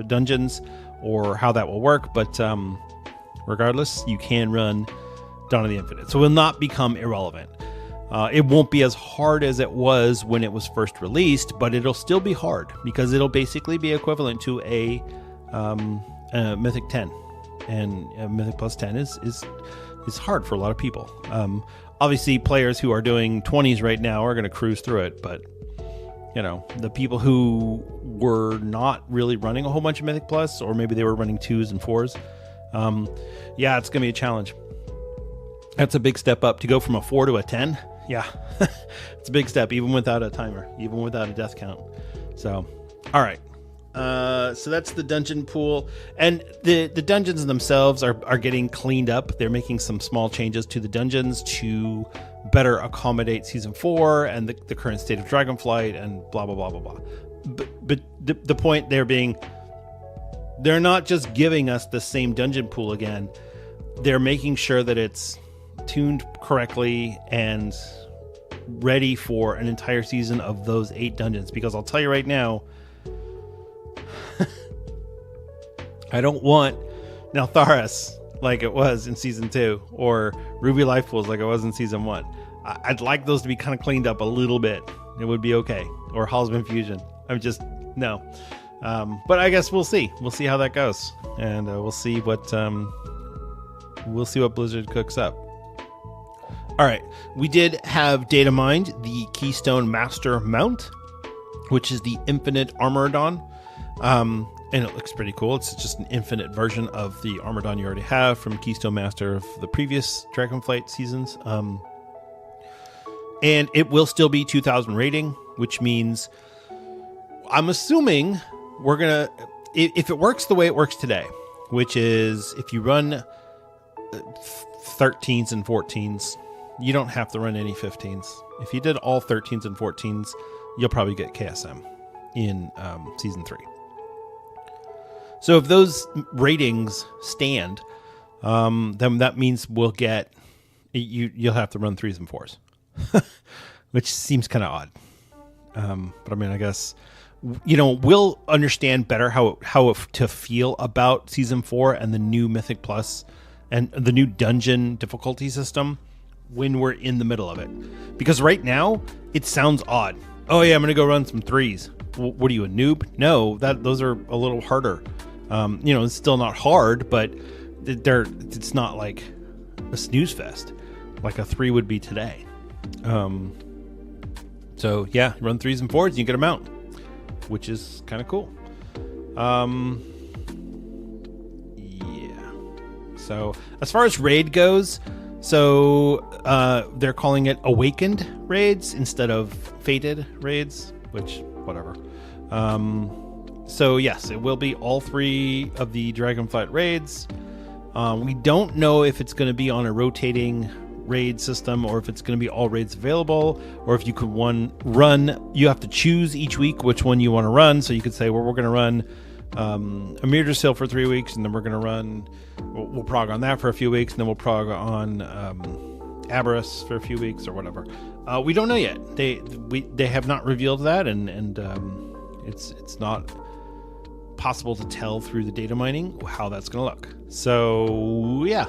dungeons, or how that will work. But regardless, you can run Dawn of the Infinite, so it will not become irrelevant. It won't be as hard as it was when it was first released, but it'll still be hard because it'll basically be equivalent to a Mythic 10, and Mythic Plus 10 is hard for a lot of people. Obviously, players who are doing 20s right now are going to cruise through it, but you know, the people who were not really running a whole bunch of Mythic Plus, or maybe they were running 2s and 4s, yeah, it's going to be a challenge. That's a big step up to go from a 4 to a 10. Yeah, it's a big step, even without a timer, even without a death count. So, all right. So that's the dungeon pool, and the dungeons themselves are getting cleaned up. They're making some small changes to the dungeons to better accommodate Season 4 and the current state of Dragonflight and blah, blah, blah, blah, blah. But the point there being, they're not just giving us the same dungeon pool again. They're making sure that it's tuned correctly and ready for an entire season of those 8 dungeons. Because I'll tell you right now, I don't want Neltharis like it was in Season 2, or Ruby Life Pools like it was in Season 1. I'd like those to be kind of cleaned up a little bit. It would be okay. Or Halls of Infusion. I'm just, no. But I guess we'll see. We'll see how that goes. And we'll see what Blizzard cooks up. All right. We did have data mined the Keystone Master mount, which is the Infinite Armoredon. And it looks pretty cool. It's just an infinite version of the Armoredon you already have from Keystone Master of the previous Dragonflight seasons. And it will still be 2,000 rating, which means I'm assuming we're going to, if it works the way it works today, which is if you run 13s and 14s, you don't have to run any 15s. If you did all 13s and 14s, you'll probably get KSM in Season 3. So if those ratings stand, then that means we'll get, you'll have to run 3s and 4s, which seems kind of odd. But I mean, I guess, you know, we'll understand better how to feel about Season 4 and the new Mythic Plus and the new dungeon difficulty system when we're in the middle of it. Because right now, it sounds odd. Oh yeah, I'm going to go run some 3s. What are you, a noob? No, those are a little harder. You know, it's still not hard, but it's not like a snooze fest like a 3 would be today. So yeah, run 3s and 4s and you get them out, which is kind of cool. Yeah. So as far as raid goes, so they're calling it Awakened raids instead of Fated raids, which whatever. So yes, it will be all 3 of the Dragonflight raids. We don't know if it's going to be on a rotating raid system or if it's going to be all raids available, or if you could run. You have to choose each week which one you want to run. So you could say, well, we're going to run Amirdrasil for 3 weeks, and then we're going to run. We'll prog on that for a few weeks, and then we'll prog on Aberrus for a few weeks or whatever. We don't know yet. They have not revealed that, and it's not possible to tell through the data mining how that's going to look. So yeah,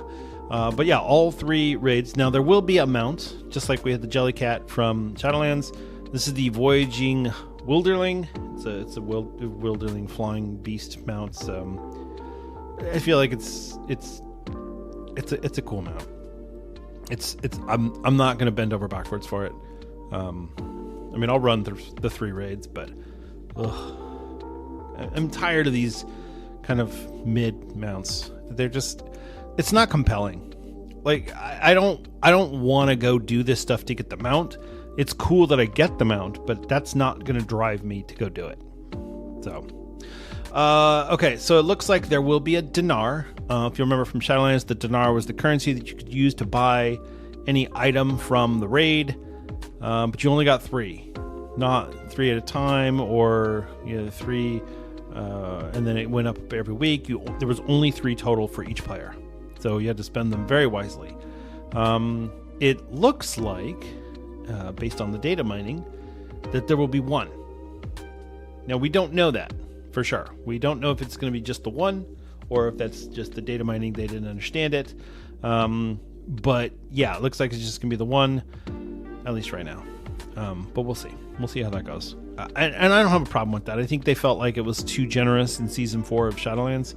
but yeah, all 3 raids. Now there will be a mount, just like we had the Jellycat from Shadowlands. This is the Voyaging Wilderling. It's a Wilderling flying beast mount. I feel like it's a cool mount. I'm not going to bend over backwards for it. I mean, I'll run the 3 raids, but I'm tired of these kind of mid mounts. It's not compelling. Like, I don't want to go do this stuff to get the mount. It's cool that I get the mount, but that's not going to drive me to go do it. So, okay, so it looks like there will be a dinar. If you remember from Shadowlands, the dinar was the currency that you could use to buy any item from the raid, but you only got 3. Not 3 at a time, or 3, and then it went up every week. There was only 3 total for each player, so you had to spend them very wisely. It looks like, based on the data mining, that there will be 1. Now, we don't know that for sure. We don't know if it's going to be just the 1, or if that's just the data mining, they didn't understand it. But yeah, it looks like it's just going to be the 1, at least right now. But we'll see. We'll see how that goes. And I don't have a problem with that. I think they felt like it was too generous in Season 4 of Shadowlands.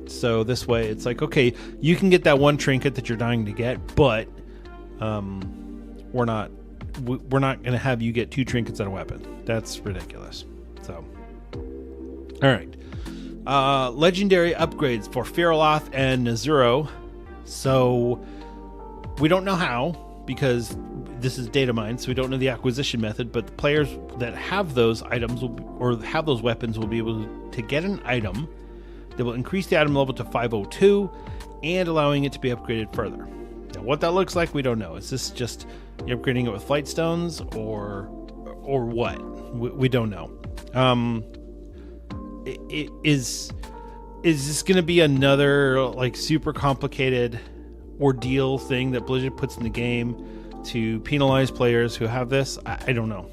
So this way, it's like, okay, you can get that 1 trinket that you're dying to get, but we're not going to have you get 2 trinkets and a weapon. That's ridiculous. So, all right. Legendary upgrades for Firaloth and Nazuro. So we don't know how, because this is data mined, so we don't know the acquisition method, but the players that have those items or have those weapons will be able to get an item that will increase the item level to 502 and allowing it to be upgraded further. Now, what that looks like, we don't know. Is this just upgrading it with flight stones or what? We don't know. Is this going to be another like super complicated ordeal thing that Blizzard puts in the game to penalize players who have this? I don't know.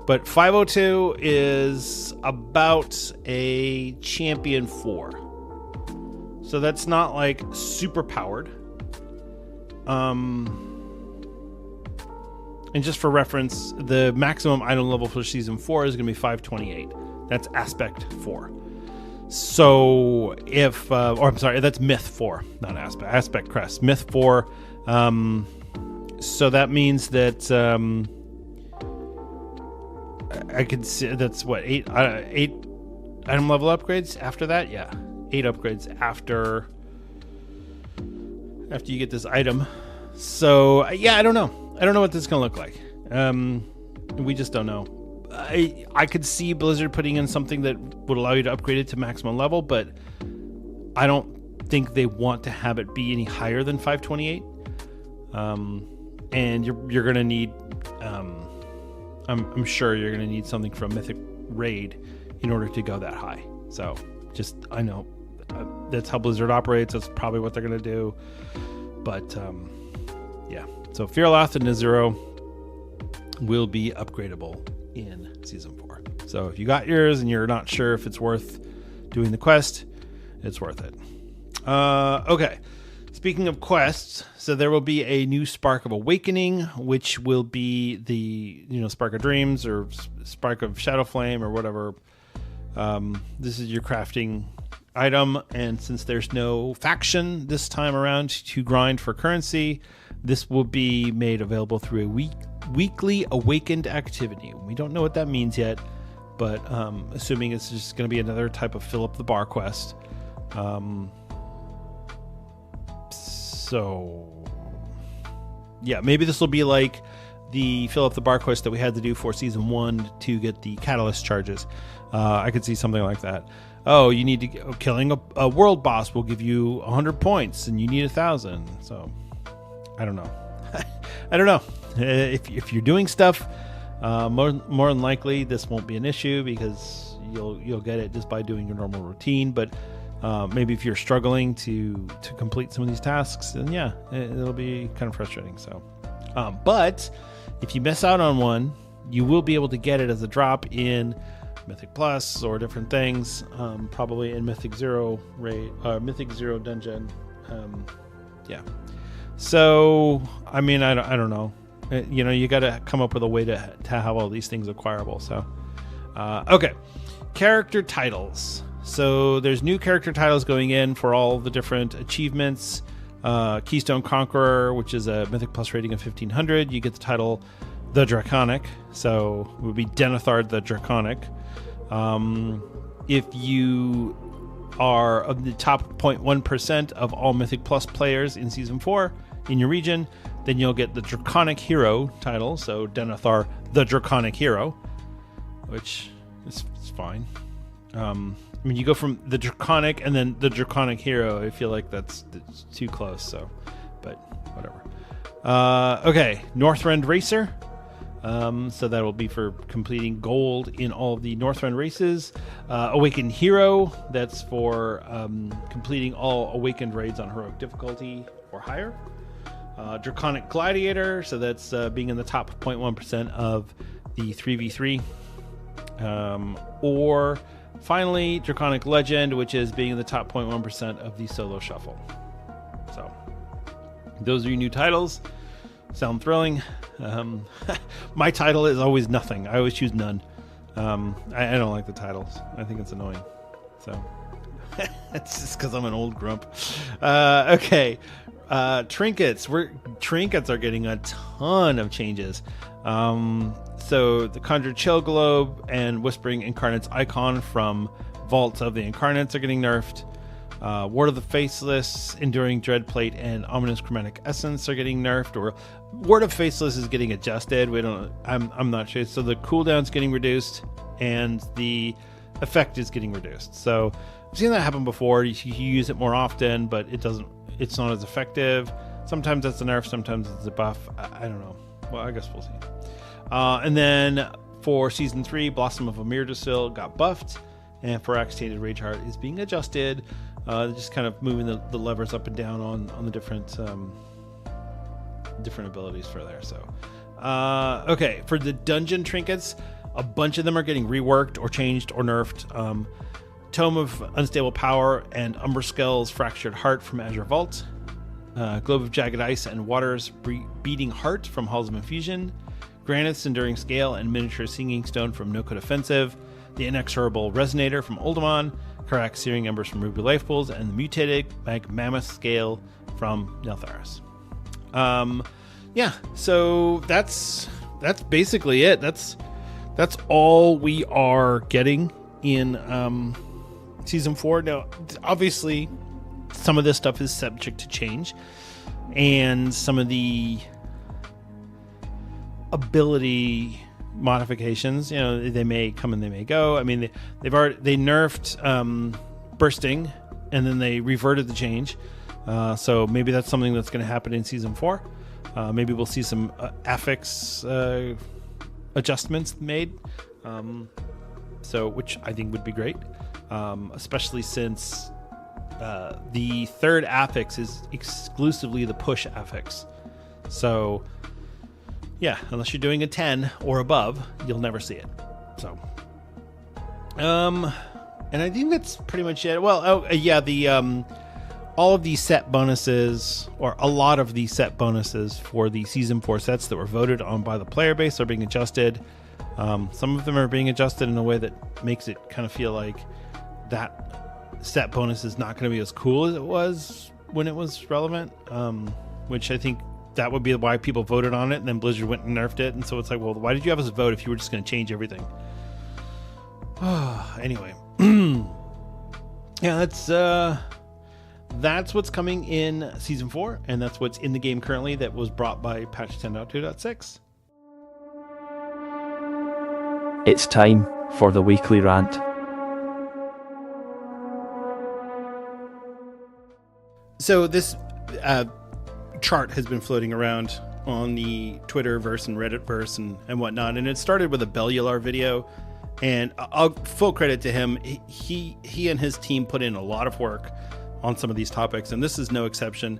But 502 is about a champion 4. So that's not like super powered. And just for reference, the maximum item level for Season 4 is going to be 528. That's Aspect 4. So if, or I'm sorry, that's Myth 4, not Aspect. Aspect Crest. Myth 4. So that means that I could see that's what, 8 item level upgrades after that? Yeah. 8 upgrades after you get this item. So yeah, I don't know. I don't know what this is going to look like. We just don't know. I could see Blizzard putting in something that would allow you to upgrade it to maximum level, but I don't think they want to have it be any higher than 528. And you're going to need, I'm sure you're going to need something from Mythic Raid in order to go that high. So just, I know that's how Blizzard operates. That's probably what they're going to do. But yeah. So Firaloth and Nazuro will be upgradable in Season 4. So if you got yours and you're not sure if it's worth doing the quest, it's worth it. Okay. Speaking of quests, so there will be a new Spark of Awakening, which will be the, Spark of Dreams or Spark of Shadowflame or whatever. This is your crafting item, and since there's no faction this time around to grind for currency, this will be made available through a weekly awakened activity. We don't know what that means yet, but assuming it's just going to be another type of fill up the bar quest. So yeah, maybe this will be like the fill up the bar quest that we had to do for Season 1 to get the catalyst charges. I could see something like that. Oh, you need to killing a world boss will give you 100 points and you need 1,000. So I don't know. I don't know. If you're doing stuff, more than likely this won't be an issue because you'll get it just by doing your normal routine. But maybe if you're struggling to complete some of these tasks, then yeah, it'll be kind of frustrating. So, but if you miss out on one, you will be able to get it as a drop in Mythic Plus or different things, probably in Mythic Zero Mythic Zero Dungeon. Yeah. So, I mean, I don't know. You got to come up with a way to have all these things acquirable. So, okay. Character titles. So there's new character titles going in for all the different achievements. Keystone Conqueror, which is a Mythic Plus rating of 1500. You get the title the Draconic. So it would be Denethor the Draconic. If you are of the top 0.1% of all Mythic Plus players in Season 4 in your region, then you'll get the Draconic Hero title. So Denethor the Draconic Hero, which is fine. I mean, you go from the Draconic and then the Draconic Hero. I feel like that's too close. So, but whatever. Okay, Northrend Racer. So that will be for completing gold in all of the Northrend races. Awakened Hero. That's for completing all Awakened raids on heroic difficulty or higher. Draconic Gladiator. So that's being in the top 0.1% of the 3v3. Or finally, Draconic Legend, which is being in the top 0.1% of the solo shuffle. So those are your new titles. Sound thrilling. My title is always nothing. I always choose none. I don't like the titles. I think it's annoying. So it's just because I'm an old grump. Okay. Trinkets. Trinkets are getting a ton of changes. So the Conjured Chill Globe and Whispering Incarnate's icon from Vaults of the Incarnates are getting nerfed. Ward of the Faceless, Enduring Dreadplate, and Ominous Chromatic Essence are getting nerfed, or Ward of Faceless is getting adjusted. I'm not sure. So the cooldown's getting reduced, and the effect is getting reduced. So I've seen that happen before. You use it more often, but it's not as effective. Sometimes that's a nerf, sometimes it's a buff. I don't know. Well, I guess we'll see. And then for Season 3, Blossom of Amirdasil got buffed, and Phyrax Tainted Rageheart is being adjusted. Just kind of moving the levers up and down on the different abilities for there. So, okay, for the dungeon trinkets, a bunch of them are getting reworked or changed or nerfed. Tome of Unstable Power and Umberskull's Fractured Heart from Azure Vault. Globe of Jagged Ice and Water's Beating Heart from Halls of Infusion. Granite's Enduring Scale and Miniature Singing Stone from No Code Offensive. The Inexorable Resonator from Oldemon. Karak's Searing Embers from Ruby Life Pools, and the Mutated Mammoth Scale from Neltharis. Yeah, so that's basically it. That's all we are getting in Season 4. Now, obviously, some of this stuff is subject to change, and some of the ability modifications, they may come and they may go. I mean, they nerfed bursting, and then they reverted the change. So maybe that's something that's going to happen in Season 4. Maybe we'll see some affix adjustments made. So which I think would be great, especially since the third affix is exclusively the push affix. So yeah, unless you're doing a 10 or above, you'll never see it. So, and I think that's pretty much it. Well, all of these set bonuses, or a lot of these set bonuses for the Season 4 sets that were voted on by the player base are being adjusted. Some of them are being adjusted in a way that makes it kind of feel like that set bonus is not going to be as cool as it was when it was relevant, which I think that would be why people voted on it, and then Blizzard went and nerfed it. And so it's like, well, why did you have us vote if you were just going to change everything? Anyway. Yeah, that's what's coming in Season 4, and that's what's in the game currently that was brought by patch 10.2.6. It's time for the weekly rant. So this chart has been floating around on the Twitterverse and Redditverse and whatnot, and it started with a Bellular video, and I'll full credit to him. He and his team put in a lot of work on some of these topics, and this is no exception.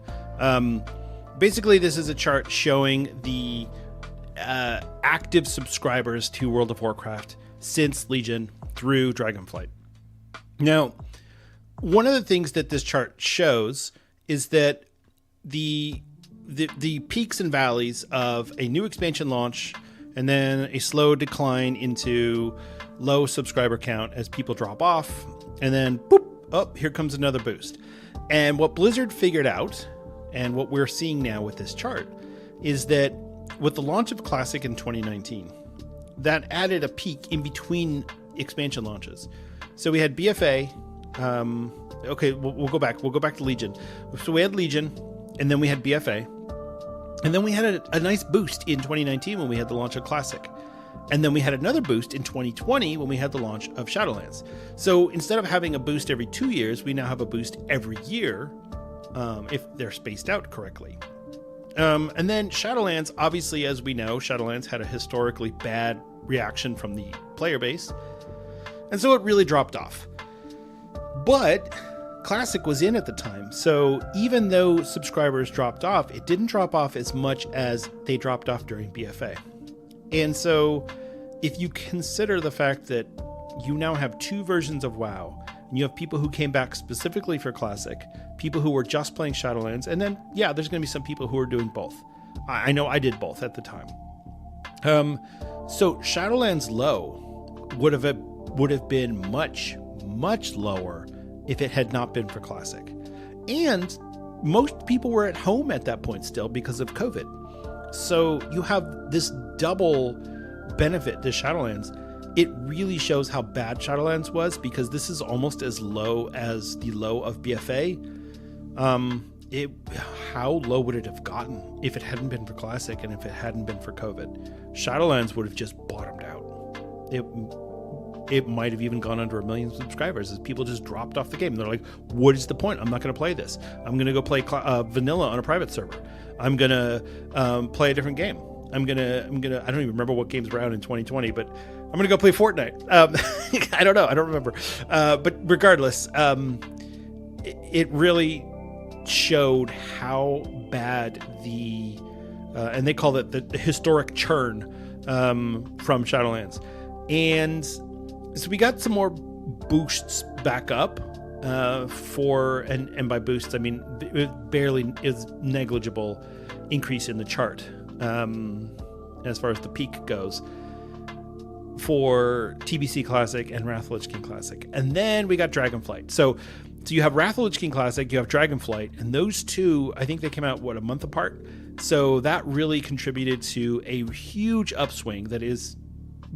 Basically, this is a chart showing the active subscribers to World of Warcraft since Legion through Dragonflight. Now, one of the things that this chart shows is that the peaks and valleys of a new expansion launch, and then a slow decline into low subscriber count as people drop off, and then boop, oh, here comes another boost. And what Blizzard figured out, and what we're seeing now with this chart, is that with the launch of Classic in 2019, that added a peak in between expansion launches. So we had BFA. Okay, we'll go back. We'll go back to Legion. So we had Legion, and then we had BFA. And then we had a nice boost in 2019 when we had the launch of Classic. And then we had another boost in 2020 when we had the launch of Shadowlands. So instead of having a boost every 2 years, we now have a boost every year, if they're spaced out correctly. And then Shadowlands, obviously, as we know, Shadowlands had a historically bad reaction from the player base. And so it really dropped off. But Classic was in at the time. So even though subscribers dropped off, it didn't drop off as much as they dropped off during BFA. And so if you consider the fact that you now have two versions of WoW, and you have people who came back specifically for Classic, people who were just playing Shadowlands, and then, yeah, there's going to be some people who are doing both. I know I did both at the time. So Shadowlands low would have been much, much lower if it had not been for Classic. And most people were at home at that point still because of COVID. So you have this double benefit to Shadowlands. It really shows how bad Shadowlands was, because this is almost as low as the low of BFA. How low would it have gotten if it hadn't been for Classic and if it hadn't been for COVID? Shadowlands would have just bottomed out. It might have even gone under 1 million subscribers as people just dropped off the game. They're like, what is the point? I'm not going to play this. I'm going to go play vanilla on a private server. I'm going to play a different game. I'm going to, I don't even remember what games were out in 2020, but I'm going to go play Fortnite. I don't know. I don't remember. But regardless, it really showed how bad and they call it the historic churn from Shadowlands. And so we got some more boosts back up and by boosts, I mean, it barely is negligible increase in the chart as far as the peak goes for TBC Classic and Wrath of the Lich King Classic. And then we got Dragonflight. So you have Wrath of the Lich King Classic, you have Dragonflight, and those two, I think they came out, a month apart? So that really contributed to a huge upswing that is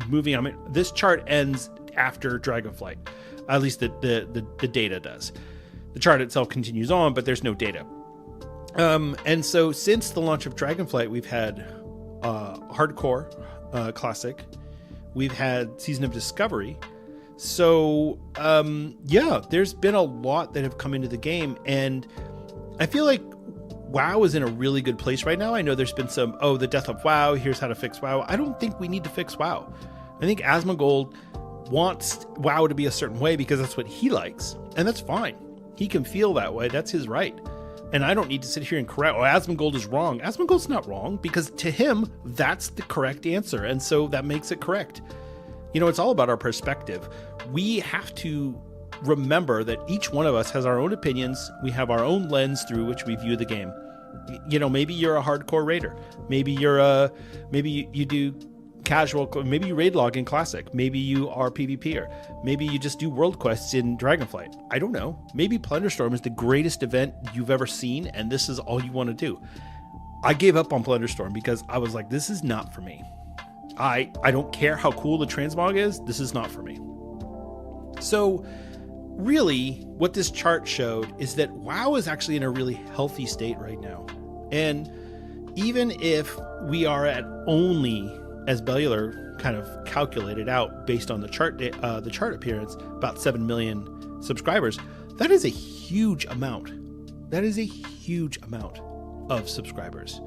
moving. I mean, this chart ends after Dragonflight. At least the data does. The chart itself continues on, but there's no data. And so since the launch of Dragonflight, we've had Hardcore Classic. We've had Season of Discovery. So, yeah, there's been a lot that have come into the game. And I feel like WoW is in a really good place right now. I know there's been some, the death of WoW, here's how to fix WoW. I don't think we need to fix WoW. I think Asmongold wants WoW to be a certain way because that's what he likes. And that's fine. He can feel that way. That's his right. And I don't need to sit here and correct, Asmongold is wrong. Asmongold's not wrong, because to him, that's the correct answer. And so that makes it correct. You know, it's all about our perspective. We have to remember that each one of us has our own opinions. We have our own lens through which we view the game. You know, maybe you're a hardcore raider. Maybe maybe you do casual, maybe you raid log in Classic. Maybe you are PvPer. Maybe you just do world quests in Dragonflight. I don't know. Maybe Plunderstorm is the greatest event you've ever seen, and this is all you want to do. I gave up on Plunderstorm because I was like, this is not for me. I don't care how cool the transmog is. This is not for me. So really, what this chart showed is that WoW is actually in a really healthy state right now. And even if we are at only, as Bellular kind of calculated out based on the chart appearance, about 7 million subscribers, that is a huge amount. That is a huge amount of subscribers.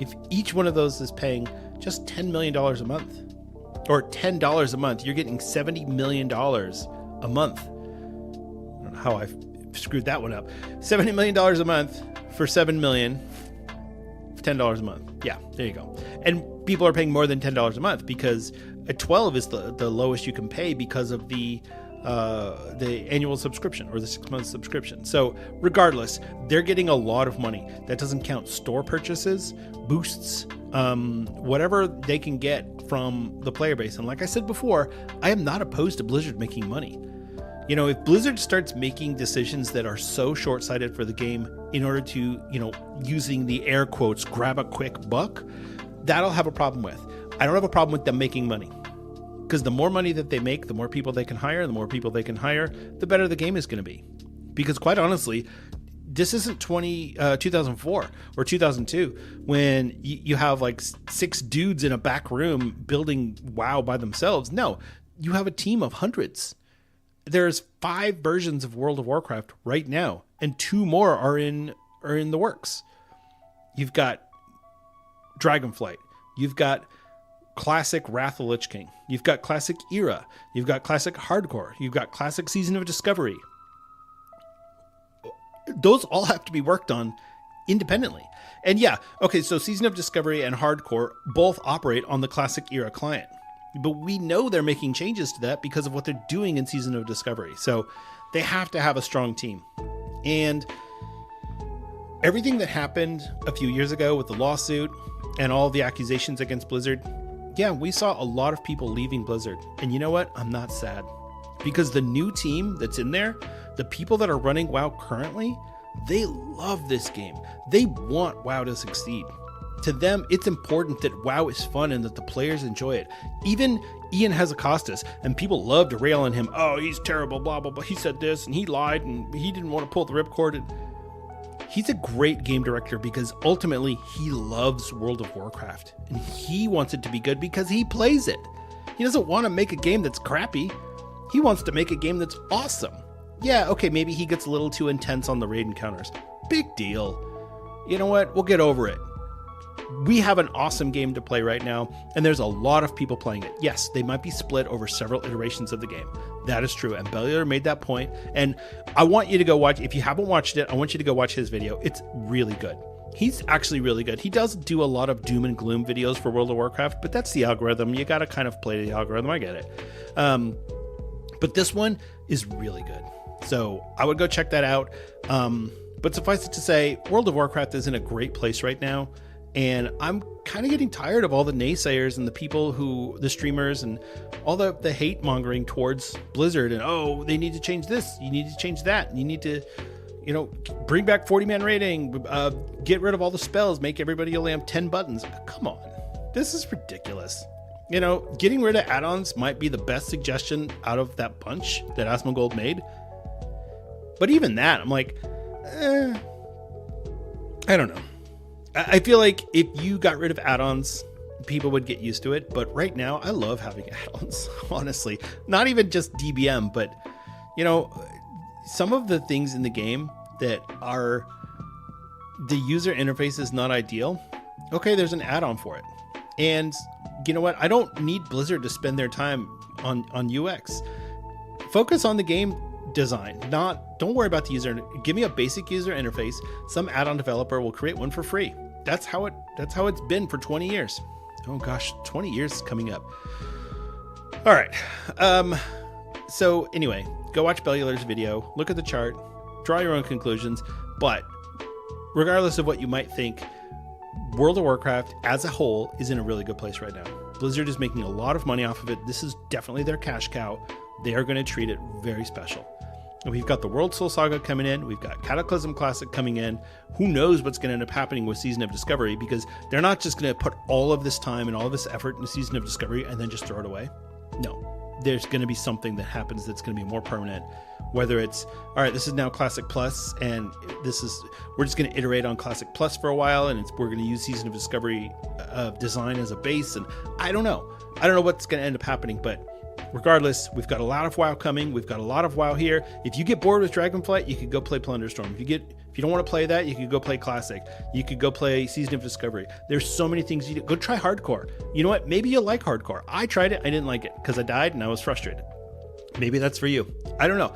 If each one of those is paying just $10 million a month, or $10 a month, you're getting $70 million a month. I don't know how I screwed that one up. $70 million a month for 7 million, $10 a month. Yeah, there you go. And people are paying more than $10 a month because a 12 is the lowest you can pay because of the annual subscription or the 6-month subscription. So regardless, they're getting a lot of money. That doesn't count store purchases, boosts, whatever they can get from the player base. And like I said before, I am not opposed to Blizzard making money. You know, if Blizzard starts making decisions that are so short-sighted for the game in order to, using the air quotes, grab a quick buck, That I'll have a problem with. I don't have a problem with them making money. Because the more money that they make, the more people they can hire. The more people they can hire, the better the game is going to be. Because quite honestly, this isn't 2004 or 2002 when you have like 6 dudes in a back room building WoW by themselves. No, you have a team of hundreds. There's 5 versions of World of Warcraft right now, and 2 more are in the works. You've got Dragonflight. You've got Classic Wrath of the Lich King. You've got Classic Era. You've got Classic Hardcore. You've got Classic Season of Discovery. Those all have to be worked on independently. And yeah, okay, so Season of Discovery and Hardcore both operate on the Classic Era client. But we know they're making changes to that because of what they're doing in Season of Discovery. So they have to have a strong team. And everything that happened a few years ago with the lawsuit and all the accusations against Blizzard, yeah, we saw a lot of people leaving Blizzard. And you know what? I'm not sad. Because the new team that's in there, the people that are running WoW currently, they love this game. They want WoW to succeed. To them, it's important that WoW is fun and that the players enjoy it. Even Ian Hazzikostas, and people love to rail on him. Oh, he's terrible, blah, blah, blah. He said this and he lied and he didn't want to pull the ripcord. And he's a great game director because ultimately he loves World of Warcraft. And he wants it to be good because he plays it. He doesn't want to make a game that's crappy. He wants to make a game that's awesome. Yeah, okay, maybe he gets a little too intense on the raid encounters. Big deal. You know what? We'll get over it. We have an awesome game to play right now, and there's a lot of people playing it. Yes, they might be split over several iterations of the game. That is true, and Bellular made that point, and I want you to go watch. If you haven't watched it, I want you to go watch his video. It's really good. He's actually really good. He does do a lot of doom and gloom videos for World of Warcraft, but that's the algorithm. You got to kind of play the algorithm. I get it. But this one is really good. So I would go check that out. But suffice it to say, World of Warcraft is in a great place right now. And I'm kind of getting tired of all the naysayers and the people the streamers and all the hate mongering towards Blizzard. And, oh, they need to change this. You need to change that. You need to, bring back 40-man rating, get rid of all the spells, make everybody only have 10 buttons. Come on. This is ridiculous. Getting rid of add-ons might be the best suggestion out of that bunch that Asmongold made. But even that, I'm like, I don't know. I feel like if you got rid of add-ons, people would get used to it. But right now, I love having add-ons, honestly. Not even just DBM, but, some of the things in the game that are the user interface is not ideal. Okay, there's an add-on for it. And you know what? I don't need Blizzard to spend their time on UX. Focus on the game design. Don't worry about the user. Give me a basic user interface. Some add-on developer will create one for free. That's how it's been for 20 years. Oh gosh, 20 years coming up. All right. So anyway, go watch Bellular's video, look at the chart, draw your own conclusions. But regardless of what you might think, World of Warcraft as a whole is in a really good place right now. Blizzard is making a lot of money off of it. This is definitely their cash cow. They are going to treat it very special. And we've got the World Soul Saga coming in. We've got Cataclysm Classic coming in. Who knows what's going to end up happening with Season of Discovery, because they're not just going to put all of this time and all of this effort into Season of Discovery and then just throw it away. No, there's going to be something that happens that's going to be more permanent. Whether it's, all right, this is now Classic Plus, and we're just going to iterate on Classic Plus for a while, and we're going to use Season of Discovery design as a base, and I don't know. I don't know what's going to end up happening, but regardless, we've got a lot of WoW coming. We've got a lot of WoW here. If you get bored with Dragonflight, you could go play Plunderstorm. If you don't want to play that, you could go play Classic. You could go play Season of Discovery. There's so many things you do. Go try Hardcore. You know what? Maybe you'll like Hardcore. I tried it. I didn't like it because I died and I was frustrated. Maybe that's for you. I don't know.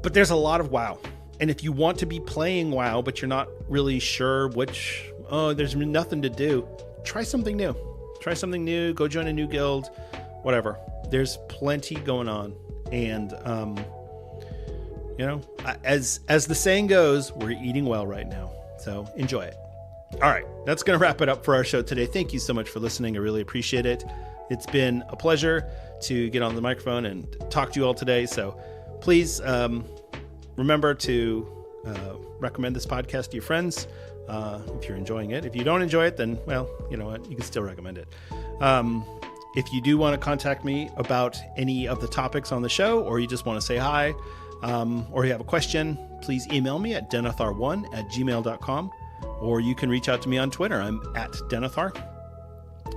But there's a lot of WoW. And if you want to be playing WoW, but you're not really sure there's nothing to do, try something new. Try something new. Go join a new guild. Whatever. There's plenty going on. And, as the saying goes, we're eating well right now. So enjoy it. All right. That's going to wrap it up for our show today. Thank you so much for listening. I really appreciate it. It's been a pleasure to get on the microphone and talk to you all today. So please remember to recommend this podcast to your friends. if you're enjoying it. If you don't enjoy it, then, well, you know what? You can still recommend it. If you do want to contact me about any of the topics on the show, or you just want to say hi, or you have a question, please email me at denethar1@gmail.com, or you can reach out to me on Twitter. I'm at Denethar.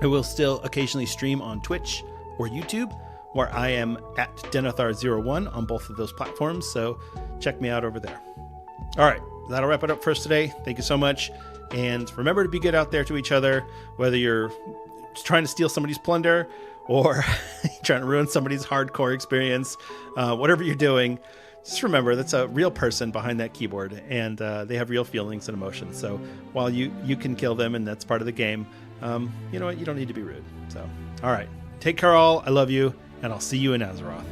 I will still occasionally stream on Twitch or YouTube, where I am at Denethar01 on both of those platforms, so check me out over there. All right, that'll wrap it up for us today. Thank you so much, and remember to be good out there to each other, whether you're trying to steal somebody's plunder or trying to ruin somebody's hardcore experience. Whatever you're doing, just remember that's a real person behind that keyboard, and they have real feelings and emotions. So while you can kill them, and that's part of the game, you know what? You don't need to be rude. So, all right. Take care all. I love you, and I'll see you in Azeroth.